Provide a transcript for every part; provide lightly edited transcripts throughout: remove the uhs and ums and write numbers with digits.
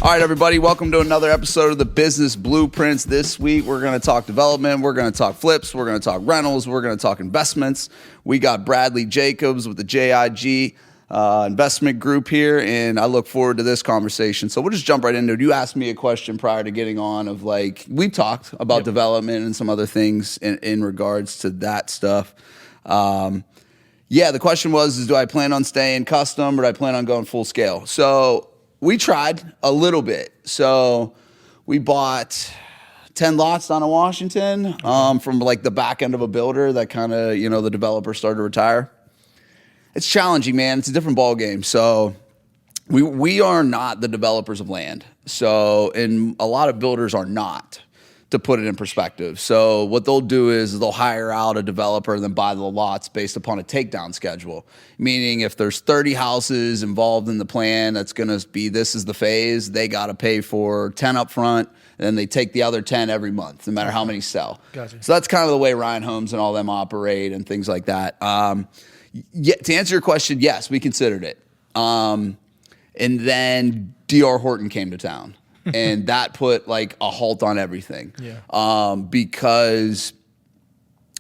All right, everybody, welcome to another episode of the Business Blueprints. This week, we're going to talk development, we're going to talk flips, we're going to talk rentals, we're going to talk investments. We got Bradely Jacobs with the JIG investment group here, and I look forward to this conversation. So we'll just jump right into it. You asked me a question prior to getting on of like, we talked about development and some other things in regards to that stuff. The question was, do I plan on staying custom or do I plan on going full scale? So we tried a little bit. So we bought 10 lots down in Washington from like the back end of a builder that kind of, the developer started to retire. It's challenging, man. It's a different ball game. So we are not the developers of land. So, and a lot of builders are not, to put it in perspective. So what they'll do is they'll hire out a developer and then buy the lots based upon a takedown schedule. Meaning if there's 30 houses involved in the plan, that's going to be, this is the phase, they got to pay for 10 up front, and then they take the other 10 every month, no matter how many sell. Gotcha. So that's kind of the way Ryan Homes and all them operate and things like that. To answer your question, yes, we considered it. And then D.R. Horton came to town. And that put like a halt on everything. Yeah. Because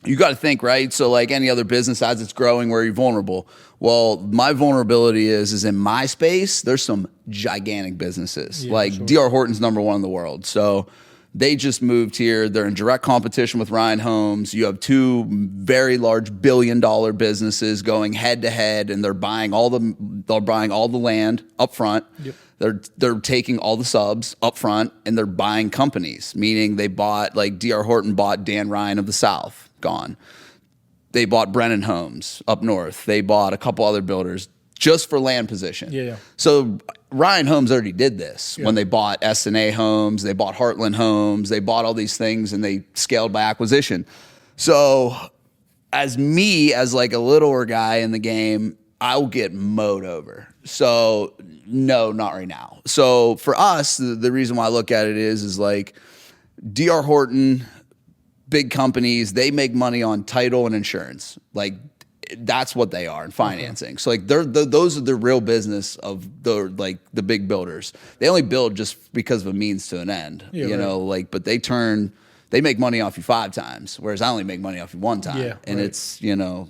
you got to think, right? So like any other business, as it's growing, where you're vulnerable. Well, my vulnerability is in my space, there's some gigantic businesses. Sure. D.R. Horton's number one in the world. So they just moved here. They're in direct competition with Ryan Homes. You have two very large billion-dollar businesses going head to head, and they're buying all the land up front. Yep. They're taking all the subs up front, and they're buying companies, meaning they bought, like D.R. Horton bought Dan Ryan of the South, gone. They bought Brennan Homes up north. They bought a couple other builders just for land position. Yeah. So Ryan Homes already did this when they bought S&A Homes, they bought Heartland Homes, they bought all these things, and they scaled by acquisition. So as like a littler guy in the game, I'll get mowed over. So no, not right now. So for us, the reason why I look at it is like D.R. Horton, big companies, they make money on title and insurance. Like that's what they are in financing. Okay. So like those are the real business of the big builders. They only build just because of a means to an end, but they make money off you 5 times, whereas I only make money off you 1 time. Yeah, and it's,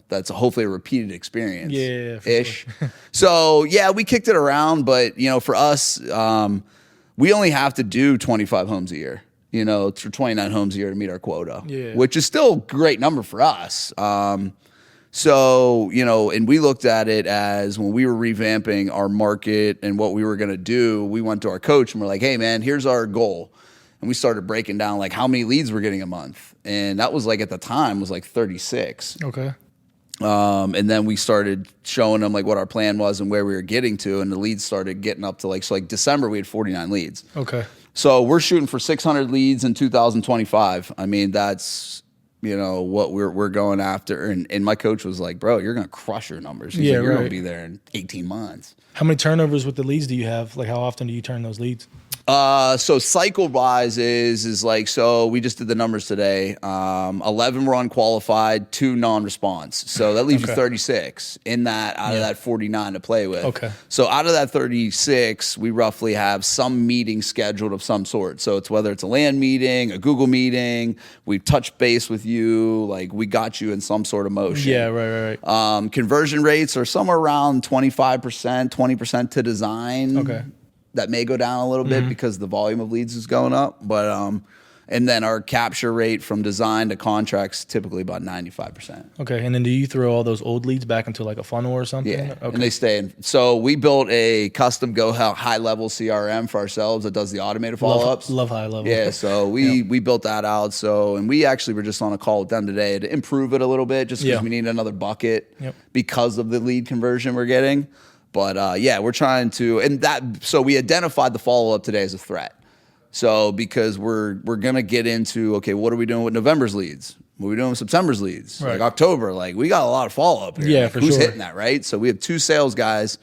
that's hopefully a repeated experience. Yeah, ish. Sure. So yeah, we kicked it around, but for us, we only have to do 25 homes a year, or 29 homes a year to meet our quota, which is still a great number for us. So, and we looked at it as when we were revamping our market and what we were going to do, we went to our coach and we're like, hey man, here's our goal. And we started breaking down like how many leads we're getting a month. And that was like at the time was like 36. Okay. And then we started showing them like what our plan was and where we were getting to. And the leads started getting up to like December, we had 49 leads. Okay. So we're shooting for 600 leads in 2025. I mean, that's, what we're going after. And my coach was like, bro, you're going to crush your numbers. He's like, you're going to be there in 18 months. How many turnovers with the leads do you have? Like how often do you turn those leads? So cycle wise is like, so we just did the numbers today. 11 were unqualified, 2 non-response. So that leaves you 36 in that out of that 49 to play with. Okay. So out of that 36, we roughly have some meeting scheduled of some sort. So it's whether it's a land meeting, a Google meeting, we touch base with you, like we got you in some sort of motion. Yeah, right. Conversion rates are somewhere around 25%, 20% to design. Okay. That may go down a little bit because the volume of leads is going up, but and then our capture rate from design to contracts typically about 95%. Okay, and then do you throw all those old leads back into like a funnel or something? Yeah, okay. And they stay in. So we built a custom high level CRM for ourselves that does the automated follow-ups. Love high level. Yeah, so we built that out. So, and we actually were just on a call with them today to improve it a little bit, just because we need another bucket because of the lead conversion we're getting. But we're trying to, so we identified the follow-up today as a threat. So because we're going to get into, okay, what are we doing with November's leads? What are we doing with September's leads? Right. Like October, like we got a lot of follow-up here. Yeah, like, for who's sure. hitting that, right? So we have 2 sales guys,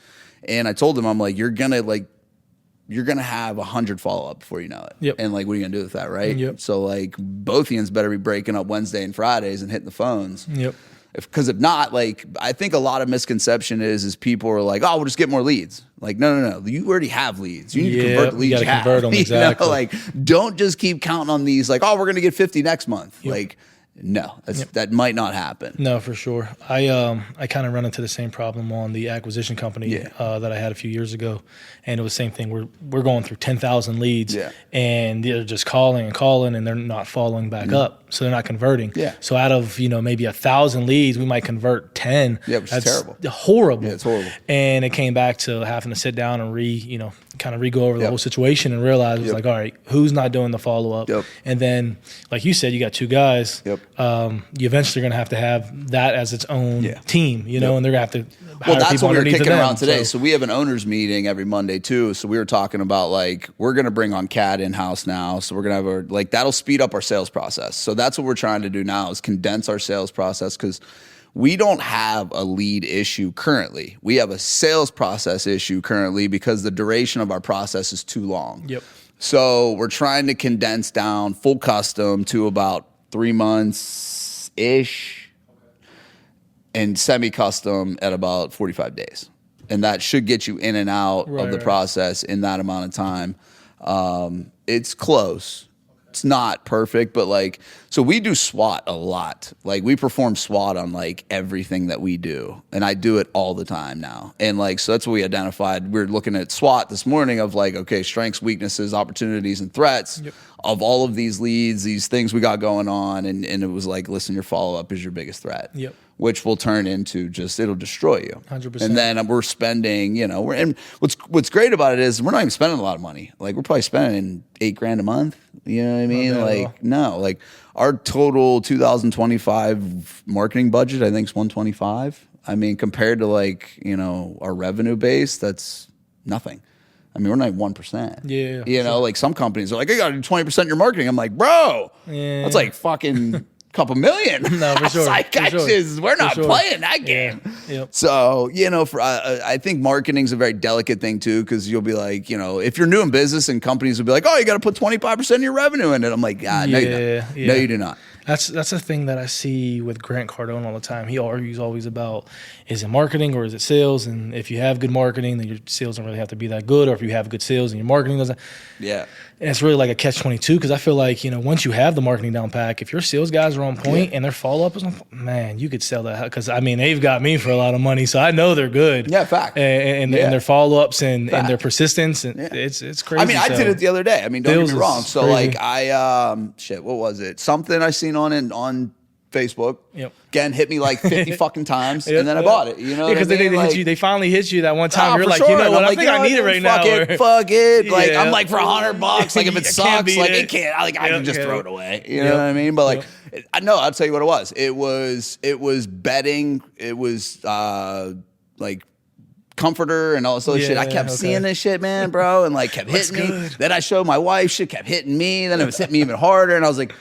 and I told them, I'm like, you're going to have 100 follow-up before you know it. Yep. And like, what are you going to do with that, right? Yep. So like both ends better be breaking up Wednesday and Fridays and hitting the phones. Yep. Because if not, like, I think a lot of misconception is people are like, oh, we'll just get more leads. Like, no. You already have leads. You need to convert the leads you gotta convert them, exactly. Like, don't just keep counting on these, like, oh, we're going to get 50 next month. Yep. Like, no, that might not happen. No, for sure. I kind of run into the same problem on the acquisition company that I had a few years ago, and it was the same thing. We're going through 10,000 leads, and they're just calling, and they're not following back up, so they're not converting. Yeah. So out of maybe 1,000 leads, we might convert 10. Yeah, which is terrible. Horrible. Yeah, it's horrible. And it came back to having to sit down and re-go over the whole situation and realize it was like, all right, who's not doing the follow up? And then, like you said, you got 2 guys. You eventually are going to have that as its own team, and they're going to have to hire that's people what we were underneath kicking of them. around today. So we have an owners meeting every Monday too. So we were talking about, like, we're going to bring on CAD in-house now. So we're going to have that'll speed up our sales process. So that's what we're trying to do now, is condense our sales process, because we don't have a lead issue currently. We have a sales process issue currently because the duration of our process is too long. So we're trying to condense down full custom to about 3 months-ish, and semi-custom at about 45 days. And that should get you in and out of the process in that amount of time. It's close. It's not perfect, but so we do SWOT a lot. Like, we perform SWOT on everything that we do, and I do it all the time now. And so that's what we identified. We were looking at SWOT this morning of okay, strengths, weaknesses, opportunities, and threats of all of these leads, these things we got going on, and it was listen, your follow up is your biggest threat. Which will turn into it'll destroy you. 100%. And then we're spending, and what's great about it is we're not even spending a lot of money. We're probably spending $8,000 a month. You know what I mean? No, our total 2025 marketing budget, I think, is 125. I mean, compared to our revenue base, that's nothing. I mean, we're not 1%. Yeah. Some companies are like, I got to do 20% of your marketing. I'm like, bro, that's fucking couple million. No, for sure. We're not playing that game. So, I think marketing's a very delicate thing too, because you'll be like, if you're new in business, and companies will be like, oh, you got to put 25% of your revenue in it. I'm like, no, you don't. No, you do not. That's a thing that I see with Grant Cardone all the time. He argues always about, is it marketing or is it sales? And if you have good marketing, then your sales don't really have to be that good. Or if you have good sales and your marketing doesn't. Yeah. And it's really like a catch-22, because I feel like, once you have the marketing down pack, if your sales guys are on point and their follow-up is on point, man, you could sell that. Because, I mean, they've got me for a lot of money, so I know they're good. Yeah, fact. And their follow-ups and their persistence, and it's crazy. I mean, I did it the other day. I mean, don't get me wrong. So, what was it? Something I seen on Facebook. Again, hit me 50 fucking times, and then I bought it. You know, because they didn't hit you. They finally hit you that one time. You're like, sure. you know what? I think I need it right now. Fuck it. I'm like, for $100. If it sucks, it can't. I can just throw it away. You know what I mean? But I know. I'll tell you what it was. It was betting. It was comforter and all this other shit. I kept seeing this shit, man, bro, and kept hitting me. Then I showed my wife. She kept hitting me. Then it was hitting me even harder, and I was like,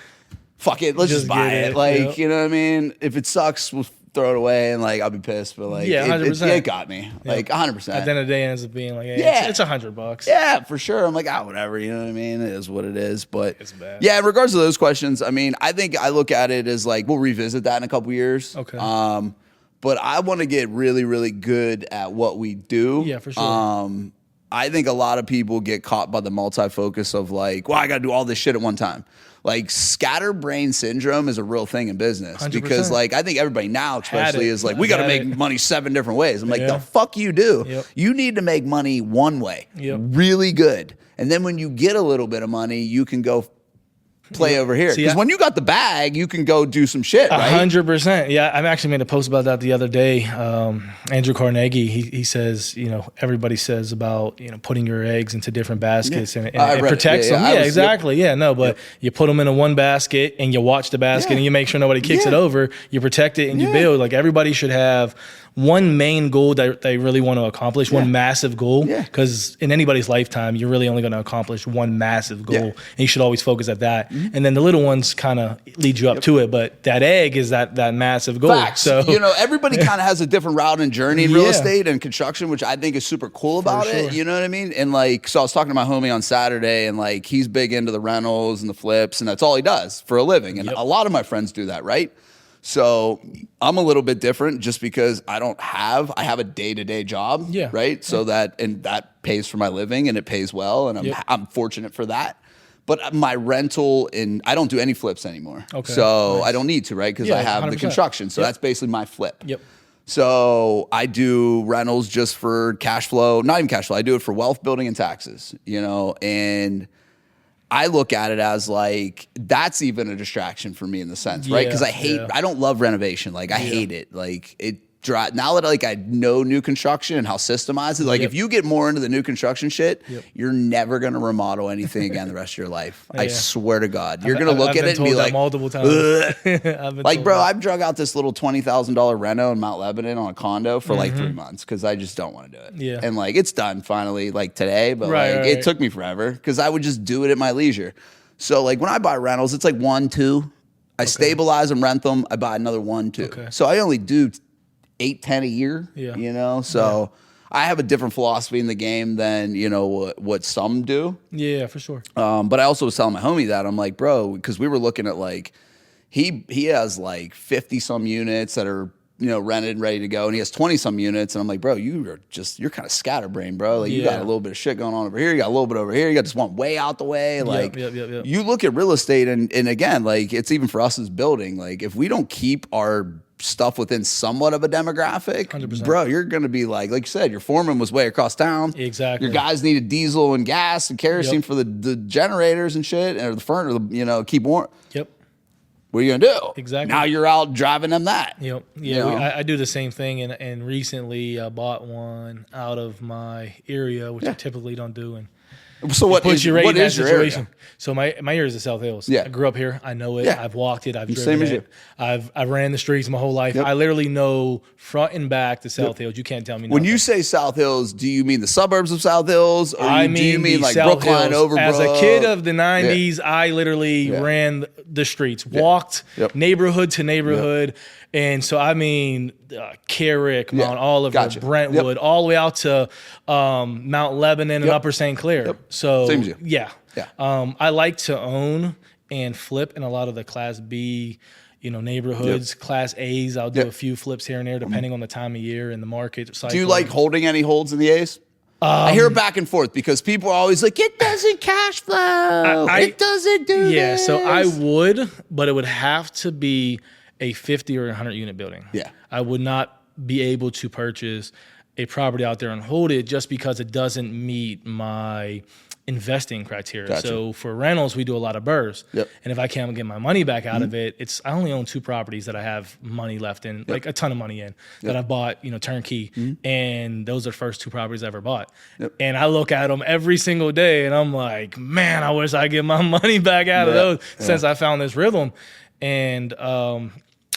fuck it, let's just buy it. You know what I mean? If it sucks, we'll throw it away, and I'll be pissed. But 100%. It got me 100%. At the end of the day, it ends up being it's $100. Yeah, for sure. I'm like, whatever. You know what I mean? It is what it is. But it's bad. Yeah, in regards to those questions, I mean, I think I look at it as we'll revisit that in a couple years. Okay. But I want to get really, really good at what we do. Yeah, for sure. I think a lot of people get caught by the multi-focus of I got to do all this shit at one time. Scatterbrain syndrome is a real thing in business 100%. Because I think everybody now especially is we got to make money 7 different ways. I'm the fuck you do. Yep. You need to make money one way, really good. And then when you get a little bit of money, you can go play over here. Because when you got the bag, you can go do some shit, right? 100%. Yeah, I actually made a post about that the other day. Andrew Carnegie, he says, everybody says about, putting your eggs into different baskets and it protects them. Yeah, exactly. But you put them in one basket and you watch the basket and you make sure nobody kicks it over. You protect it and you build. Everybody should have one main goal that they really want to accomplish, one massive goal. Because in anybody's lifetime, you're really only going to accomplish one massive goal. And you should always focus at that. Mm-hmm. And then the little ones kind of lead you up to it. But that egg is that massive goal. Facts. So everybody kind of has a different route and journey in real estate and construction, which I think is super cool about it. You know what I mean? And so I was talking to my homie on Saturday, and he's big into the rentals and the flips, and that's all he does for a living. And a lot of my friends do that, right? So I'm a little bit different just because I have a day-to-day job, Yeah. right? So that pays for my living and it pays well, and I'm fortunate for that. But my rental, and I don't do any flips anymore. Okay. So Nice. I don't need to, right? Because Yeah, I have 100%. the construction. So that's basically my flip. Yep. So I do rentals just for cash flow, not even cash flow. I do it for wealth building and taxes, and I look at it as like, that's even a distraction for me in the sense, right? Because I don't love renovation. Like I hate it. Like now that like I know new construction and how systemized it, like if you get more into the new construction shit, you're never going to remodel anything again the rest of your life. I swear to God. You're going to look at it and be like, multiple times. like, bro, I've drug out this little $20,000 reno in Mount Lebanon on a condo for like 3 months because I just don't want to do it. Yeah. And like, it's done finally, like today, but it took me forever because I would just do it at my leisure. So like when I buy rentals, it's like 1, 2. I stabilize them, rent them. I buy another 1, 2. Okay. So I only do 8, 10 a year, so I have a different philosophy in the game than, what some do. Yeah, for sure. But I also was telling my homie that I'm like, bro, because we were looking at like, he has like 50 some units that are, rented and ready to go. And he has 20 some units. And I'm like, bro, you're kind of scatterbrain, bro. Like you got a little bit of shit going on over here. You got a little bit over here. You got this one way out the way. Like you look at real estate and again, like it's even for us as building, like if we don't keep our stuff within somewhat of a demographic, 100%. Bro, you're going to be like you said, your foreman was way across town. Exactly. Your guys needed diesel and gas and kerosene for the generators and shit, or the furnace, keep warm. Yep. What are you going to do? Exactly. Now you're out driving them that. Yep. Yeah, I do the same thing, and recently I bought one out of my area, which I typically don't do, and so what is your area? So my area is the South Hills. Yeah. I grew up here. I know it. Yeah. I've walked it. I've driven Same as it. you. I've ran the streets my whole life. Yep. I literally know front and back the South Hills. You can't tell me nothing. When you say South Hills, do you mean the suburbs of South Hills, or do you mean like South Brookline, Hills. Overbrook? As a kid of the 90s, I literally ran the streets, walked neighborhood to neighborhood. And so, I mean, Carrick, Mount Oliver, Brentwood, all the way out to Mount Lebanon and Upper St. Clair. So, same as you. Yeah. I like to own and flip in a lot of the Class B, neighborhoods. Class A's, I'll do a few flips here and there, depending on the time of year and the market cycle. Do you like holding any holds in the A's? I hear back and forth because people are always like, it doesn't cash flow. It doesn't do this. Yeah, so I would, but it would have to be a 50 or 100 unit building. Yeah. I would not be able to purchase a property out there and hold it just because it doesn't meet my investing criteria. Gotcha. So for rentals, we do a lot of burrs. Yep. And if I can't get my money back out of it, I only own 2 properties that I have money left in, like a ton of money in, that I bought, turnkey. And those are the first 2 properties I ever bought. And I look at them every single day and I'm like, man, I wish I get my money back out of those since I found this rhythm. And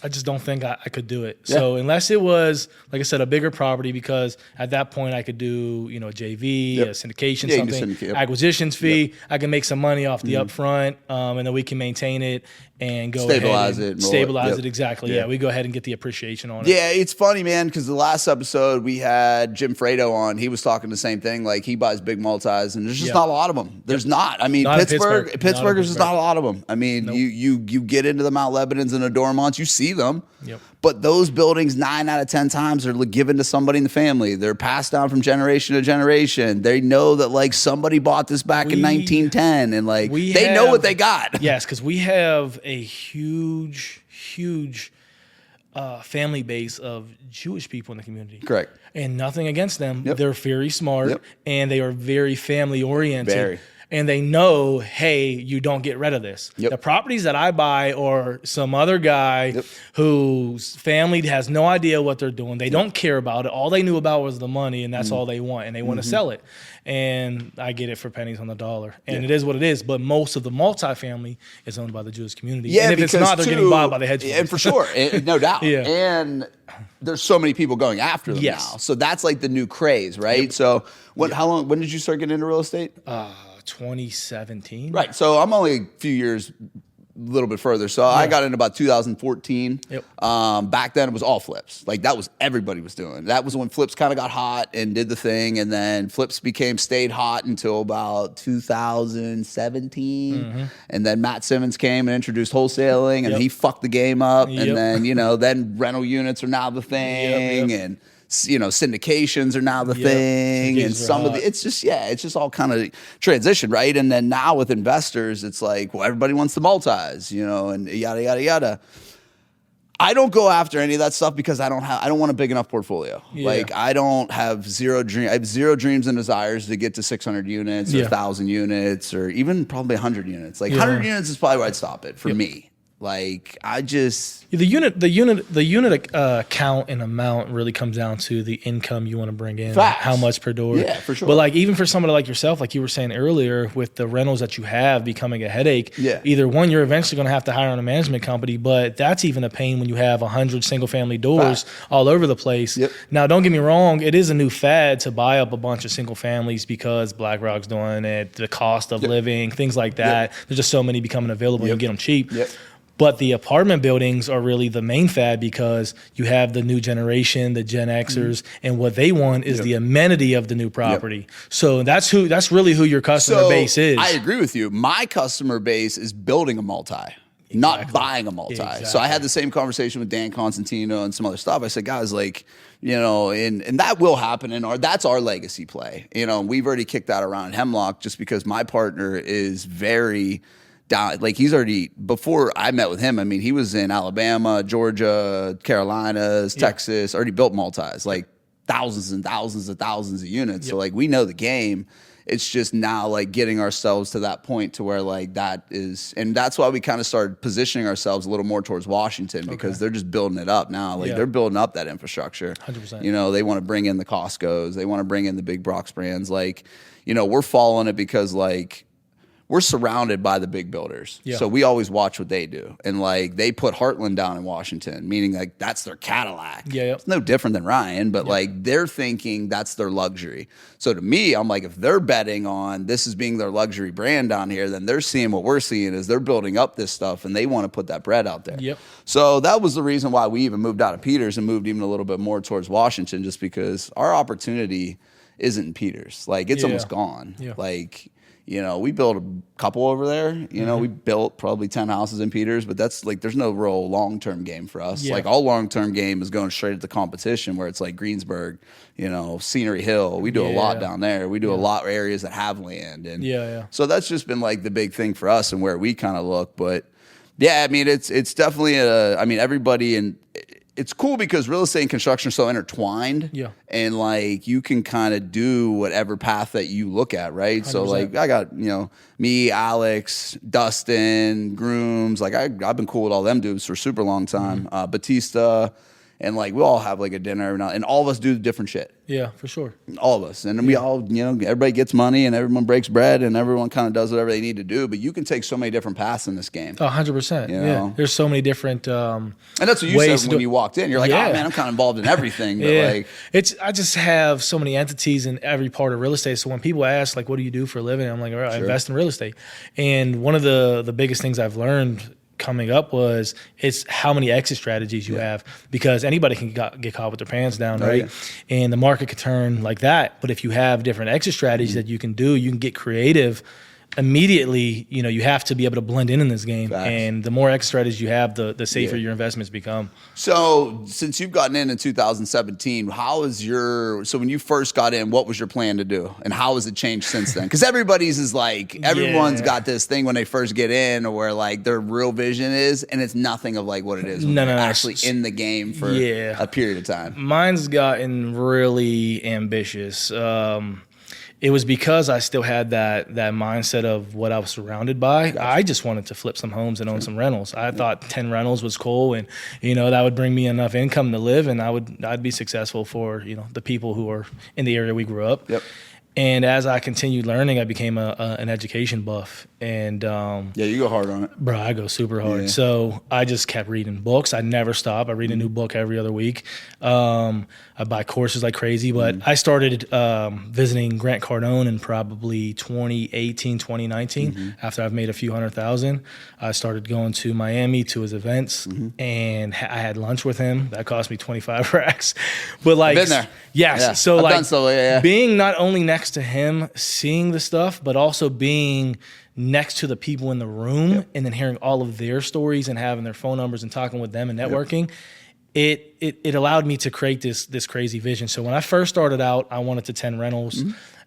I just don't think I could do it. So unless it was, like I said, a bigger property, because at that point I could do, a JV, a syndication, something, acquisitions fee. I can make some money off the upfront, and then we can maintain it and go stabilize ahead and it, stabilize it. Exactly. Yeah, we go ahead and get the appreciation on it. Yeah, it's funny, man, because the last episode we had Jim Fredo on. He was talking the same thing. Like he buys big multis, and there's just not a lot of them. There's not. I mean, not Pittsburgh, there's just not a lot of them. I mean, you get into the Mount Lebanons and the Dormonts, you see them. But those buildings 9 out of 10 times are given to somebody in the family. They're passed down from generation to generation. They know that like somebody bought this back in 1910, and like they know what they got. Yes, because we have a huge family base of Jewish people in the community. Correct. And nothing against them. They're very smart and they are very family oriented. Very. And they know, hey, you don't get rid of this. The properties that I buy or some other guy whose family has no idea what they're doing. They don't care about it. All they knew about was the money, and that's all they want. And they want to sell it. And I get it for pennies on the dollar. And it is what it is. But most of the multifamily is owned by the Jewish community. Yeah, and if it's not, they're getting bought by the hedge funds. And for sure, no doubt. And there's so many people going after them now. So that's like the new craze, right? So when did you start getting into real estate? 2017. Right. So I'm only a few years little bit further. So I got in about 2014. Yep. Back then it was all flips. Like that was everybody was doing. That was when flips kind of got hot and did the thing, and then flips stayed hot until about 2017. And then Matt Simmons came and introduced wholesaling, and he fucked the game up. And then then rental units are now the thing, and syndications are now the thing, and some of the it's just all kind of transition, right? And then now with investors, it's like, well, everybody wants the multis, and yada yada yada. I don't go after any of that stuff because I don't want a big enough portfolio. Like I have zero dreams and desires to get to 600 units or 1,000 units or even probably 100 units. Like 100 units is probably where I'd stop it for me. Like I just the unit count and amount really comes down to the income you want to bring in, how much per door. Yeah, for sure. But like even for somebody like yourself, like you were saying earlier, with the rentals that you have becoming a headache. Either one, you're eventually going to have to hire on a management company, but that's even a pain when you have 100 single family doors all over the place. Now, don't get me wrong, it is a new fad to buy up a bunch of single families because BlackRock's doing it, the cost of living, things like that. There's just so many becoming available. You get them cheap. But the apartment buildings are really the main fad because you have the new generation, the Gen Xers, and what they want is the amenity of the new property. So that's really who your customer base is. I agree with you. My customer base is building a multi. Not buying a multi. So I had the same conversation with Dan Constantino and some other stuff. I said, guys, like, and that will happen, and that's our legacy play. We've already kicked that around in Hemlock just because my partner is very down. Like he's already, before I met with him, I mean, he was in Alabama, Georgia, Carolinas, Texas, already built multis, like thousands and thousands and thousands of units. So like we know the game. It's just now like getting ourselves to that point to where like that is, and that's why we kind of started positioning ourselves a little more towards Washington because they're just building it up now. Like they're building up that infrastructure. 100%. They want to bring in the Costcos. They want to bring in the big Brock's brands. Like, we're following it because like, we're surrounded by the big builders. So we always watch what they do. And like they put Heartland down in Washington, meaning like that's their Cadillac. It's no different than Ryan, but like they're thinking that's their luxury. So to me, I'm like, if they're betting on this as being their luxury brand down here, then they're seeing what we're seeing is they're building up this stuff and they want to put that bread out there. So that was the reason why we even moved out of Peters and moved even a little bit more towards Washington, just because our opportunity isn't in Peters. Like it's almost gone. Like, we built a couple over there. We built probably 10 houses in Peters, but that's like, there's no real long-term game for us. Like all long-term game is going straight at the competition where it's like Greensburg, Scenery Hill. We do a lot down there. We do a lot of areas that have land. And so that's just been like the big thing for us and where we kind of look. But yeah, I mean, it's definitely everybody, and it's cool because real estate and construction are so intertwined. And like you can kind of do whatever path that you look at, right? 100%. So like I got, me, Alex, Dustin, Grooms, like I've been cool with all them dudes for a super long time. Batista, and like we all have like a dinner every now, and all of us do different shit. Yeah, for sure. All of us. And then we all, everybody gets money and everyone breaks bread and everyone kind of does whatever they need to do. But you can take so many different paths in this game. 100%. Yeah. There's so many different and that's what you said when you walked in. You're like, oh man, I'm kind of involved in everything. But like, I just have so many entities in every part of real estate. So when people ask, like, what do you do for a living? I'm like, all right, I invest in real estate. And one of the biggest things I've learned coming up was it's how many exit strategies you have, because anybody can get caught with their pants down, right? And the market could turn like that. But if you have different exit strategies that you can do, you can get creative immediately. You have to be able to blend in this game. And the more exit strategies you have, the safer your investments become. So since you've gotten in 2017, so when you first got in, what was your plan to do? And how has it changed since then? Because everyone's got this thing when they first get in or where like their real vision is, and it's nothing of like what it is when they're actually in the game for a period of time. Mine's gotten really ambitious. It was because I still had that mindset of what I was surrounded by. I just wanted to flip some homes and own some rentals. I thought 10 rentals was cool, and that would bring me enough income to live, and I'd be successful for the people who are in the area we grew up. And as I continued learning, I became an education buff. And you go hard on it. Bro, I go super hard. Yeah. So I just kept reading books. I never stop. I read a new book every other week. I buy courses like crazy. But I started visiting Grant Cardone in probably 2018, 2019. After I've made a few $100,000, I started going to Miami to his events, and I had lunch with him. That cost me 25 racks. But like, I've been there. Yes. Yeah. So I've like done so, being not only next to him, seeing the stuff, but also being next to the people in the room and then hearing all of their stories and having their phone numbers and talking with them and networking, it allowed me to create this crazy vision. So when I first started out, I wanted to 10 rentals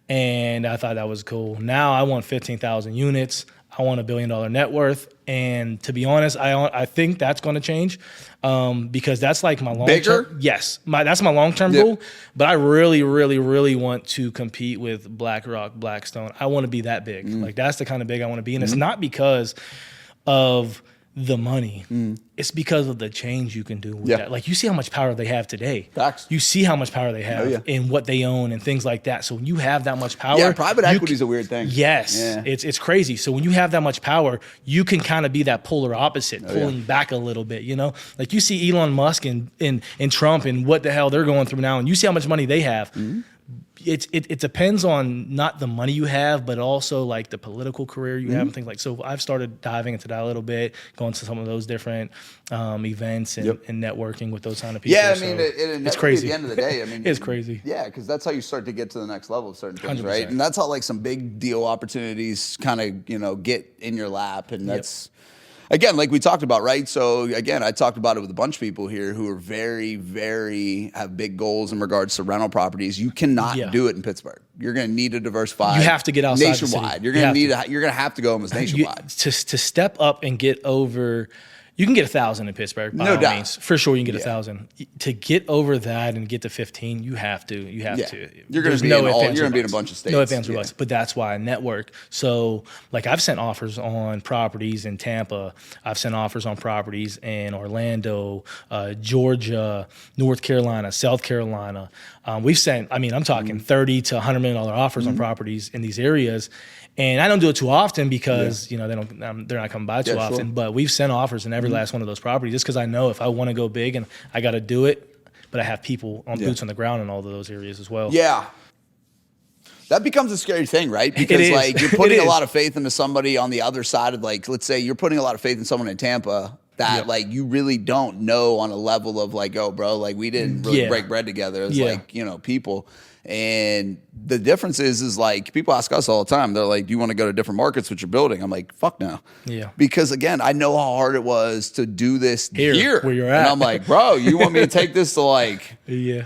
and I thought that was cool. Now I want 15,000 units. I want $1 billion net worth. And to be honest, I think that's going to change because that's like my long-term. Yes, that's my long-term goal. But I really, really, really want to compete with BlackRock, Blackstone. I want to be that big. Like that's the kind of big I want to be. And it's not because of the money. It's because of the change you can do with that. Like you see how much power they have today. Facts. You see how much power they have in what they own and things like that. So when you have that much power, private equity is a weird thing. Yes, it's crazy. So when you have that much power, you can kind of be that polar opposite, pulling back a little bit. You know, like you see Elon Musk and Trump and what the hell they're going through now, and you see how much money they have. It depends on not the money you have, but also like the political career you have and things like. So I've started diving into that a little bit, going to some of those different events and networking with those kind of people. Yeah, I mean, it's crazy. At the end of the day, I mean, it's crazy. Yeah, because that's how you start to get to the next level of certain things, 100%. Right? And that's how like some big deal opportunities kind of get in your lap, and that's. Again, like we talked about, right? So again, I talked about it with a bunch of people here who are very, very have big goals in regards to rental properties. You cannot do it in Pittsburgh. You're going to need to diversify. You have to get outside nationwide. The city. You're going to have to go almost nationwide to step up and get over. You can get 1,000 in Pittsburgh, by no all doubt. means. For sure, you can get 1,000. To get over that and get to 15, you have to. You're going to be in a bunch of states. No advance buts. But that's why I network. So, like, I've sent offers on properties in Tampa. I've sent offers on properties in Orlando, Georgia, North Carolina, South Carolina. We've sent. I mean, I'm talking $30 to $100 million offers on properties in these areas. And I don't do it too often because they're not coming by too often. Sure. But we've sent offers in every last one of those properties just because I know if I want to go big and I got to do it, but I have people on boots on the ground in all of those areas as well. Yeah, that becomes a scary thing, right? Because like you're putting a lot of faith into somebody on the other side of like, let's say you're putting a lot of faith in someone in Tampa that like you really don't know on a level of like, oh, bro, like we didn't really break bread together as like people. And the difference is like people ask us all the time. They're like, "Do you want to go to different markets with your building?" I'm like, "Fuck no." Yeah. Because again, I know how hard it was to do this here where you're at. And I'm like, "Bro, you want me to take this to like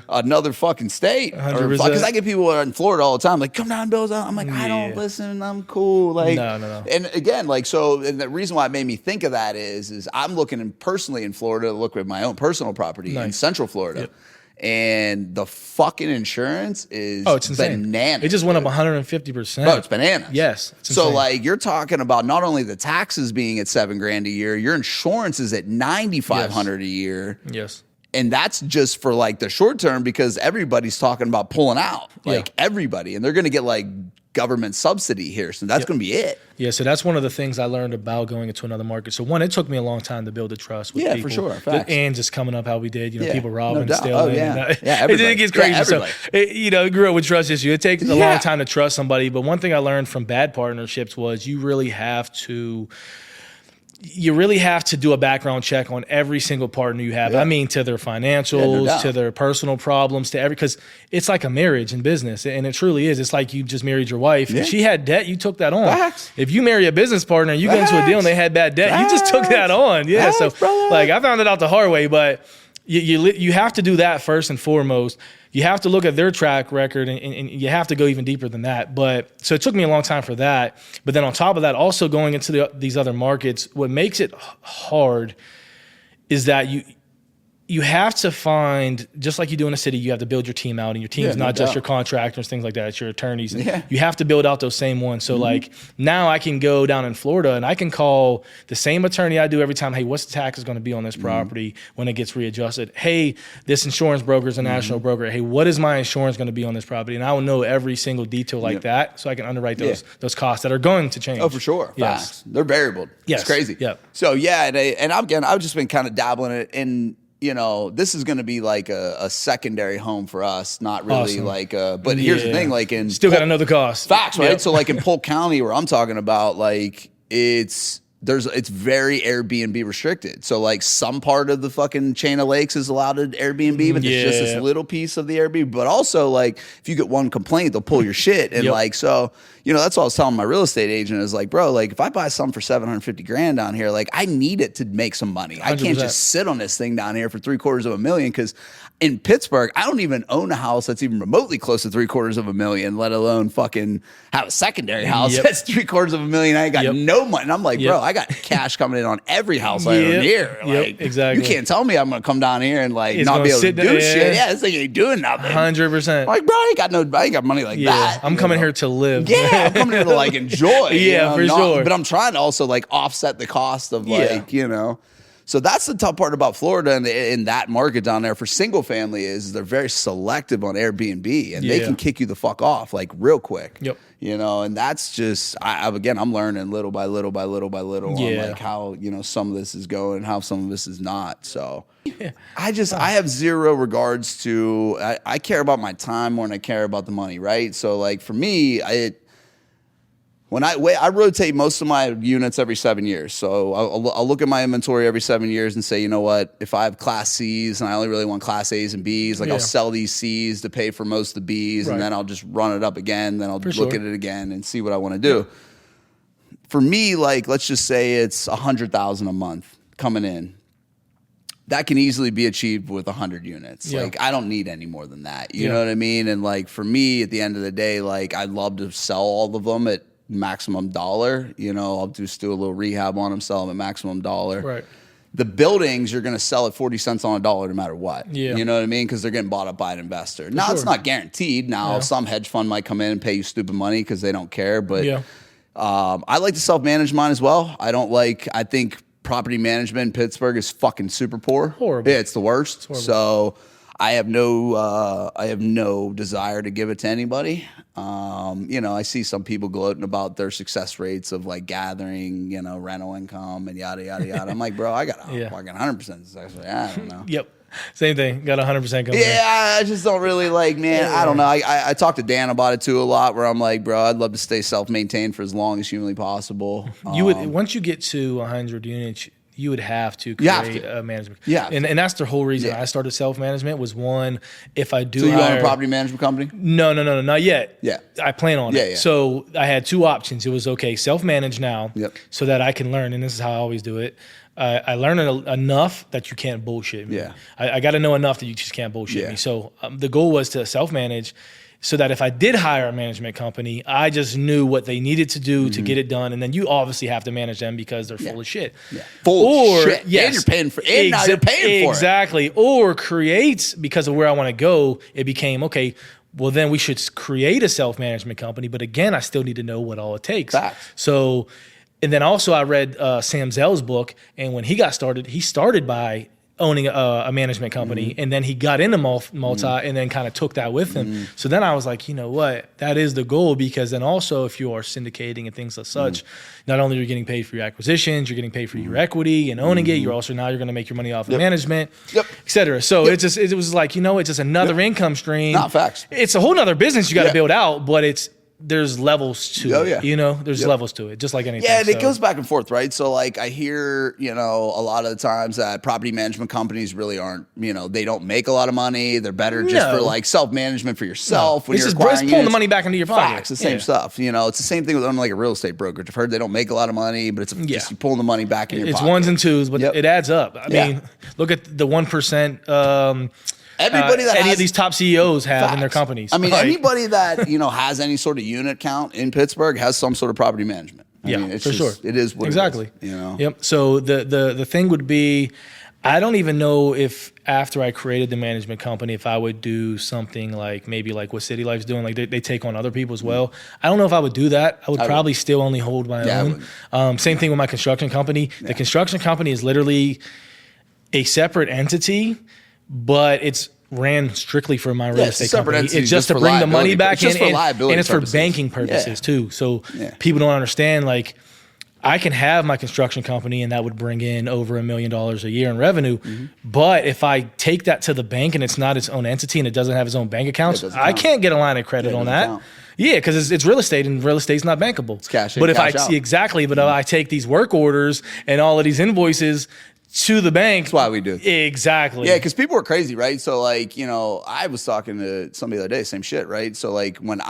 another fucking state?" Because I get people in Florida all the time like, "Come down, build out." I'm like, "I don't listen. I'm cool." Like, no. And again, like and the reason why it made me think of that is I'm looking personally in Florida to look at my own personal property in Central Florida. Yep. And the fucking insurance is it's insane. Bananas. It just went up 150%. Bro, it's bananas. Yes. So like you're talking about not only the taxes being at $7,000 a year, your insurance is at $9,500 a year. Yes. And that's just for like the short term because everybody's talking about pulling out. Like everybody. And they're gonna get like government subsidy here. So that's going to be it. Yeah. So that's one of the things I learned about going into another market. So one, it took me a long time to build a trust with people. For sure. Facts. And just coming up how we did, people robbing, stealing. Oh, yeah. It gets crazy. So, grew up with trust issue. It takes a long time to trust somebody. But one thing I learned from bad partnerships was you really have to do a background check on every single partner you have. I mean, to their financials, to their personal problems, because it's like a marriage in business. And it truly is. It's like you just married your wife. If she had debt, you took that on. Facts. If you marry a business partner and you get into a deal and they had bad debt, you just took that on. Yeah. Facts, so like I found it out the hard way, but you have to do that first and foremost. You have to look at their track record and you have to go even deeper than that. But so it took me a long time for that. But then on top of that, also going into these other markets, what makes it hard is that you have to find, just like you do in a city, you have to build your team out, and your team is not just your contractors, things like that. It's your attorneys. You have to build out those same ones. So like now I can go down in Florida and I can call the same attorney I do every time. Hey, what's the taxes going to be on this property when it gets readjusted? Hey, this insurance broker is a national broker. Hey, what is my insurance going to be on this property? And I will know every single detail like that, so I can underwrite those costs that are going to change. Oh, for sure. Yes. Facts. They're variable. Yes. It's crazy. Yeah. So and I've just been kind of dabbling in it, and this is going to be like a secondary home for us, not really like but here's the thing, like still got to know the cost. Facts, right? So like in Polk County where I'm talking about, like it's very Airbnb restricted. So like some part of the fucking chain of lakes is allowed to Airbnb, but it's just this little piece of the Airbnb. But also like if you get one complaint, they'll pull your shit. And like, so, that's what I was telling my real estate agent is like, bro, like if I buy something for $750,000 down here, like I need it to make some money. 100%. I can't just sit on this thing down here for $750,000 because in Pittsburgh, I don't even own a house that's even remotely close to $750,000, let alone fucking have a secondary house that's $750,000. I ain't got no money. And I'm like, bro, I got cash coming in on every house I own here. Like, exactly. You can't tell me I'm gonna come down here and like not be able to do shit. Yeah, this thing ain't doing nothing. 100%. Like, bro, I ain't got money like that. I'm coming here to live. Yeah, I'm coming here to like enjoy. For sure. But I'm trying to also like offset the cost of like, So that's the tough part about Florida and in that market down there for single family is they're very selective on Airbnb and they can kick you the fuck off like real quick. Yep. And that's just, I'm learning little by little on like how, some of this is going, how some of this is not. So I have zero regards to, I care about my time more than I care about the money, right? So like for me, I rotate most of my units every 7 years. So I'll look at my inventory every 7 years and say, you know what, if I have class C's and I only really want class A's and B's, like I'll sell these C's to pay for most of the B's and then I'll just run it up again. Then I'll look at it again and see what I want to do. For me, like, let's just say it's $100,000 a month coming in. That can easily be achieved with 100 units. Like, I don't need any more than that. You know what I mean? And like, for me, at the end of the day, like, I'd love to sell all of them at maximum dollar. I'll just do a little rehab on them, sell them at maximum dollar. Right. The buildings, you're going to sell at 40 cents on a dollar no matter what. You know what I mean? Because they're getting bought up by an investor. Now, it's not guaranteed. Now, some hedge fund might come in and pay you stupid money because they don't care. But I like to self-manage mine as well. I think property management in Pittsburgh is fucking super poor. Horrible. Yeah, it's the worst. So I have no desire to give it to anybody. I see some people gloating about their success rates of like gathering, rental income and yada, yada, yada. I'm like, bro, I got fucking 100% success rate. I don't know. Yep. Same thing. Got 100% coming. Yeah, I just don't really like, man. I don't know. I talked to Dan about it too a lot where I'm like, bro, I'd love to stay self-maintained for as long as humanly possible. You would, once you get to 100 units, you would have to create a management. Yeah. And that's the whole reason I started self-management was one, if I do So you own a property management company? No, not yet. Yeah. I plan on it. Yeah. So I had two options. It was, okay, self-manage now so that I can learn, and this is how I always do it. I learned enough that you can't bullshit me. Yeah. I got to know enough that you just can't bullshit me. So the goal was to self-manage so that if I did hire a management company, I just knew what they needed to do to get it done. And then you obviously have to manage them because they're full of shit. Yeah. Full of shit. Yes, and you're paying for it. Now you're paying for it. Exactly. Or creates, because of where I want to go, it became, okay, well, then we should create a self-management company. But again, I still need to know what all it takes. Facts. So, and then also I read Sam Zell's book. And when he got started, he started by owning a management company, and then he got into multi and then kind of took that with him. So then I was like, you know what, that is the goal, because then also if you are syndicating and things like such, not only are you getting paid for your acquisitions, you're getting paid for your equity and owning it, you're also now you're going to make your money off of management, et cetera. So it was like, it's just another income stream. Not facts. It's a whole nother business you got to build out, but there's levels to it, there's levels to it, just like anything. Yeah, and it goes back and forth, right? So like I hear, a lot of the times that property management companies really aren't, they don't make a lot of money. They're better just for like self-management for yourself. When this you're is acquiring pulling the money back into your pocket. Facts, the same stuff. It's the same thing with owning like a real estate brokerage. I've heard they don't make a lot of money, but it's just you pulling the money back in your pocket. It's ones and twos, but it adds up. I mean, look at the 1%. Everybody that any of these top CEOs have in their companies. I mean, anybody that has any sort of unit count in Pittsburgh has some sort of property management. I mean, it's for sure. It is what exactly. it is, Yep. So the thing would be, I don't even know if after I created the management company, if I would do something like maybe like what City Life's doing, like they take on other people as well. I don't know if I would do that. I would probably still only hold my own. Same thing with my construction company. Yeah. The construction company is literally a separate entity, but it's ran strictly for my real estate company. It's just to bring the money back in, and it's for banking purposes too. So people don't understand, like, I can have my construction company and that would bring in over $1 million a year in revenue. But if I take that to the bank and it's not its own entity and it doesn't have its own bank accounts, I can't get a line of credit on that. Yeah, because it's real estate, and real estate's not bankable. It's cash in, but if cash out. But if I take these work orders and all of these invoices to the bank. That's why we do it. Exactly. Yeah, because people are crazy, right? So, like, you know, I was talking to somebody the other day, same shit, right? So, like, when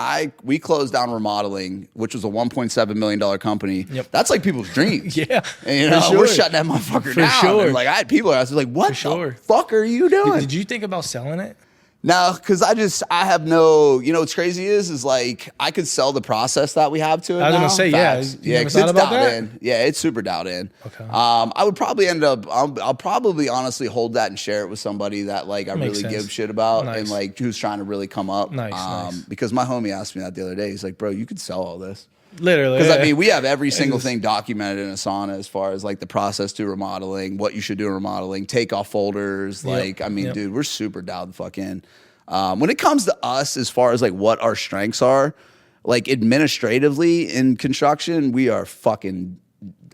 we closed down remodeling, which was a $1.7 million company, that's like people's dreams. Yeah. And, you know, we're shutting that motherfucker down. Sure. And, like, I had people, I was like, what the fuck are you doing? Did you think about selling it? No, because I have no, you know, what's crazy is like, I could sell the process that we have to it. I was going to say, yeah, because it's dialed in. Yeah, it's super dialed in. Okay. I would probably I'll probably honestly hold that and share it with somebody that, like, I really give shit about and, like, who's trying to really come up. Nice. Because my homie asked me that the other day. He's like, bro, you could sell all this. Literally. Because, I mean, we have every single thing documented in Asana as far as, like, the process to remodeling, what you should do in remodeling, take off folders. Like, I mean, dude, we're super dialed the fuck in. When it comes to us, as far as, like, what our strengths are, like, administratively in construction, we are fucking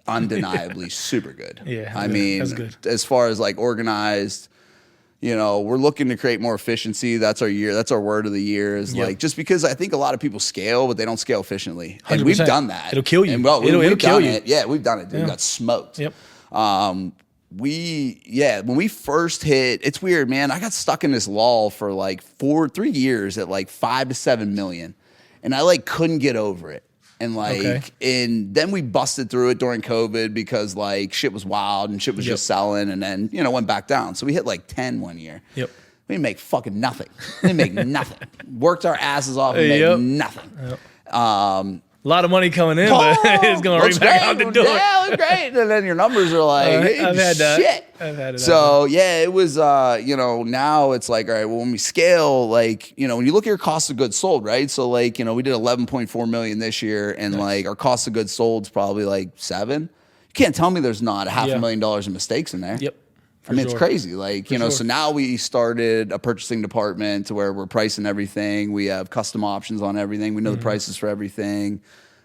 undeniably super good. Yeah. I mean, that's good. As far as, like, organized, you know, we're looking to create more efficiency. That's our year. That's our word of the year is like, just because I think a lot of people scale, but they don't scale efficiently. And 100%. we've done that. It'll kill you. And, well, it'll kill you. Yeah, we've done it. Dude. We got smoked. Yep. When we first hit, it's weird, man. I got stuck in this lull for like 3 years at like 5 to 7 million. And I, like, couldn't get over it. And, like, and then we busted through it during COVID because, like, shit was wild and shit was just selling, and then, you know, went back down. So we hit like 10 one year. Yep. We didn't make fucking nothing. We didn't make nothing. Worked our asses off and made nothing. Yep. A lot of money coming in, but it's going right back out the door. Yeah, it was great. And then your numbers are like, I've had that. Shit. I've had it. So, yeah, it was, you know, now it's like, all right, well, when we scale, like, you know, when you look at your cost of goods sold, right? So, like, you know, we did 11.4 million this year, and like our cost of goods sold is probably like 7. You can't tell me there's not $500,000 in mistakes in there. Yep. I mean, it's crazy. Like, you know, so now we started a purchasing department to where we're pricing everything. We have custom options on everything. We know the prices for everything.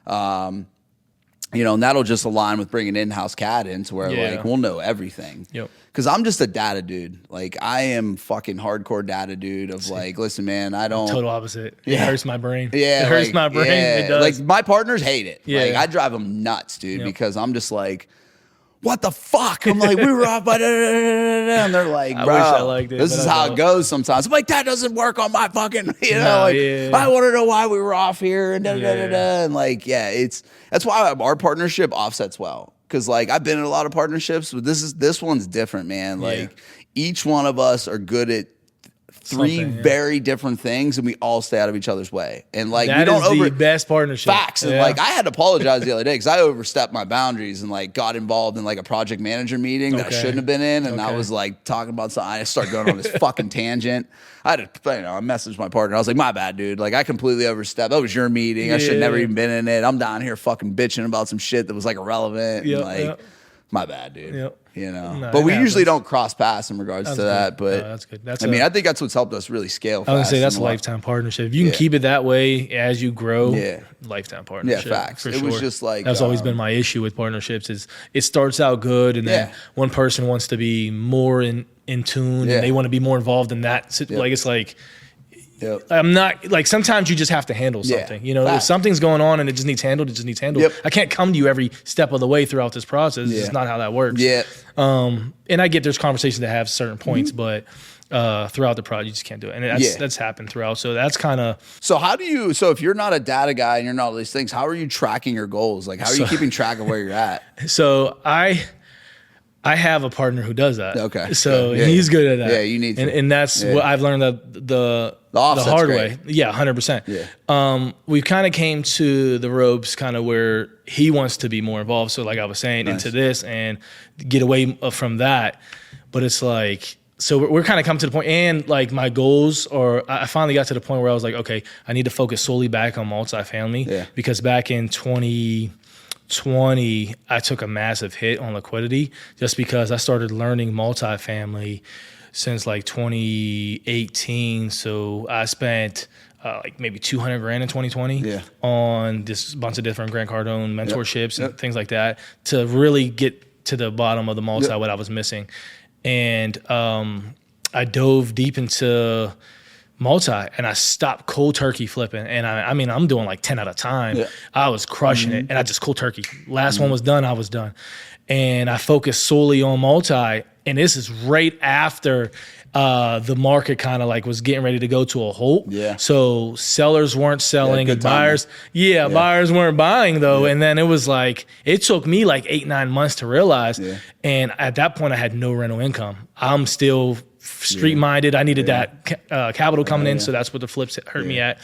You know, and that'll just align with bringing in-house CAD in to where, like, we'll know everything. Yep. Because I'm just a data dude. Like, I am fucking hardcore data dude of, like, listen, man, I don't. Total opposite. It hurts my brain. Yeah. It hurts my brain. Yeah. It does. Like, my partners hate it. Yeah. Like, I drive them nuts, dude, because I'm just like, what the fuck? I'm like, we were off by and they're like, bro, I wish I liked it, this is how it goes sometimes. I'm like, that doesn't work on my fucking, you know, like, I want to know why we were off here and and like, that's why our partnership offsets well. Cause, like, I've been in a lot of partnerships, but this one's different, man. Like, each one of us are good at three very different things, and we all stay out of each other's way. And, like, that we don't is the best partnership. Facts. And like, I had to apologize the other day because I overstepped my boundaries and, like, got involved in, like, a project manager meeting that I shouldn't have been in. And I was, like, talking about something. I started going on this fucking tangent. I had to, you know, I messaged my partner. I was like, my bad, dude. Like, I completely overstepped. That was your meeting. I should have never even been in it. I'm down here fucking bitching about some shit that was, like, irrelevant. And, like, my bad, dude. You know, No, but we usually don't cross paths in regards to that. But that's good. I mean, I think that's what's helped us really scale. I would say that's a lifetime partnership. If you can keep it that way as you grow, lifetime partnership. Yeah, facts. For it was just like that's always been my issue with partnerships. Is it starts out good, and then one person wants to be more in tune, and they want to be more involved in that. Like, it's like. I'm not, like, sometimes you just have to handle something. You know, if something's going on and it just needs handled, it just needs handled. I can't come to you every step of the way throughout this process. It's just not how that works. And I get there's conversations that have certain points, but throughout the project, you just can't do it. And that's happened throughout. So that's kind of. So so if you're not a data guy and you're not all these things, how are you tracking your goals? Like, how are you keeping track of where you're at? So I have a partner who does that. Okay. So he's good at that. Yeah, you need to. And that's what I've learned the hard way. Yeah, 100%. We've kind of came to the ropes kind of where he wants to be more involved. So, like I was saying, into this and get away from that. But it's like, so we're kind of coming to the point, and like my goals, or I finally got to the point where I was like, okay, I need to focus solely back on multifamily, because back in 2020, I took a massive hit on liquidity just because I started learning multifamily since like 2018. So I spent like maybe $200,000 in 2020 on this bunch of different Grant Cardone mentorships and things like that to really get to the bottom of the multi, what I was missing. And I dove deep into multi, and I stopped cold turkey flipping. And I mean, I'm doing like 10 at a time. I was crushing it, and I just cold turkey. Last one was done, I was done. And I focused solely on multi. And this is right after the market kind of like was getting ready to go to a halt. So sellers weren't selling, and buyers, buyers weren't buying though. And then it was like, it took me like 8-9 months to realize. And at that point I had no rental income. I'm still street minded. I needed that capital coming in. So that's what the flips hurt me at.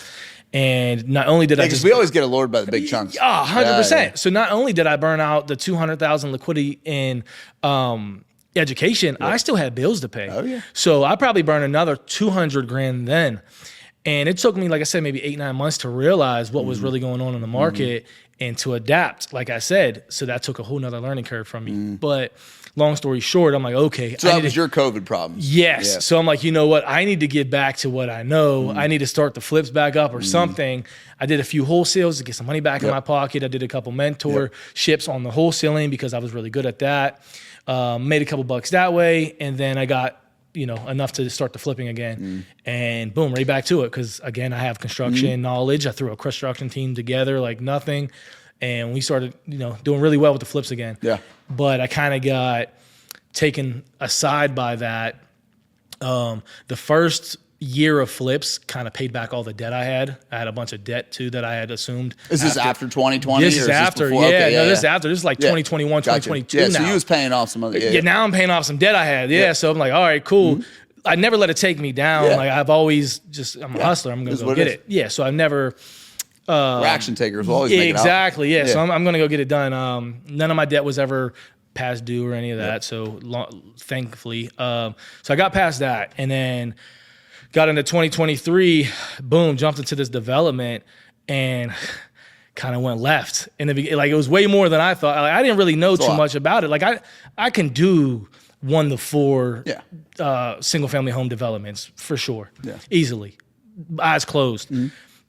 And not only did I just, we always get allured by the big chunks. 100%. So not only did I burn out the 200,000 liquidity in, education, I still had bills to pay. So I probably burned another 200 grand then. And it took me, like I said, maybe 8-9 months to realize what was really going on in the market and to adapt, like I said. So that took a whole nother learning curve from me. But long story short, I'm like, okay. So that was your COVID problem. Yes. So I'm like, you know what? I need to get back to what I know. I need to start the flips back up or something. I did a few wholesales to get some money back in my pocket. I did a couple mentorships on the wholesaling because I was really good at that. Made a couple bucks that way, and then I got, enough to start the flipping again. And boom, right back to it. Because again, I have construction knowledge. I threw a construction team together like nothing, and we started, doing really well with the flips again. But I kind of got taken aside by that. The first year of flips kind of paid back all the debt I had. I had a bunch of debt too that I had assumed. Is this after 2020? This is after. This is after. This is like 2021, 2022 now. So you was paying off some other. Now I'm paying off some debt I had. So I'm like, all right, cool. I never let it take me down. Like I've always I'm a hustler. I'm going to go get it. So I've never. We're action takers. We'll always make it out. Exactly. So I'm going to go get it done. None of my debt was ever past due or any of that. So thankfully. So I got past that, and then got into 2023, boom, jumped into this development and kind of went left. In the beginning, like it was way more than I thought. Like, I didn't really know too much about it. Like I can do 1 to 4 single family home developments for sure, easily, eyes closed.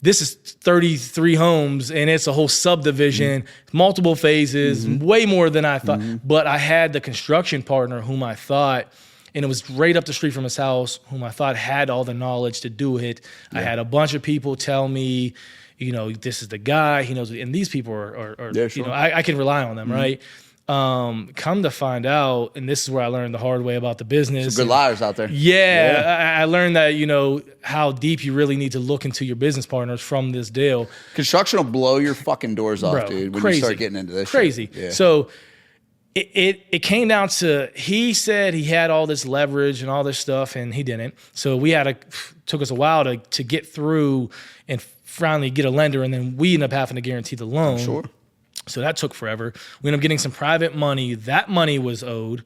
This is 33 homes, and it's a whole subdivision, multiple phases, way more than I thought. But I had the construction partner whom I thought, and it was right up the street from his house, whom I thought had all the knowledge to do it. I had a bunch of people tell me, this is the guy, he knows, and these people are I can rely on them, right? Come to find out, and this is where I learned the hard way about the business. Some good liars out there. I learned that, how deep you really need to look into your business partners from this deal. Construction will blow your fucking doors off, dude, when you start getting into this shit. So it came down to, he said he had all this leverage and all this stuff, and he didn't. So took us a while to get through and finally get a lender, and then we ended up having to guarantee the loan. Sure. So that took forever. We ended up getting some private money. That money was owed,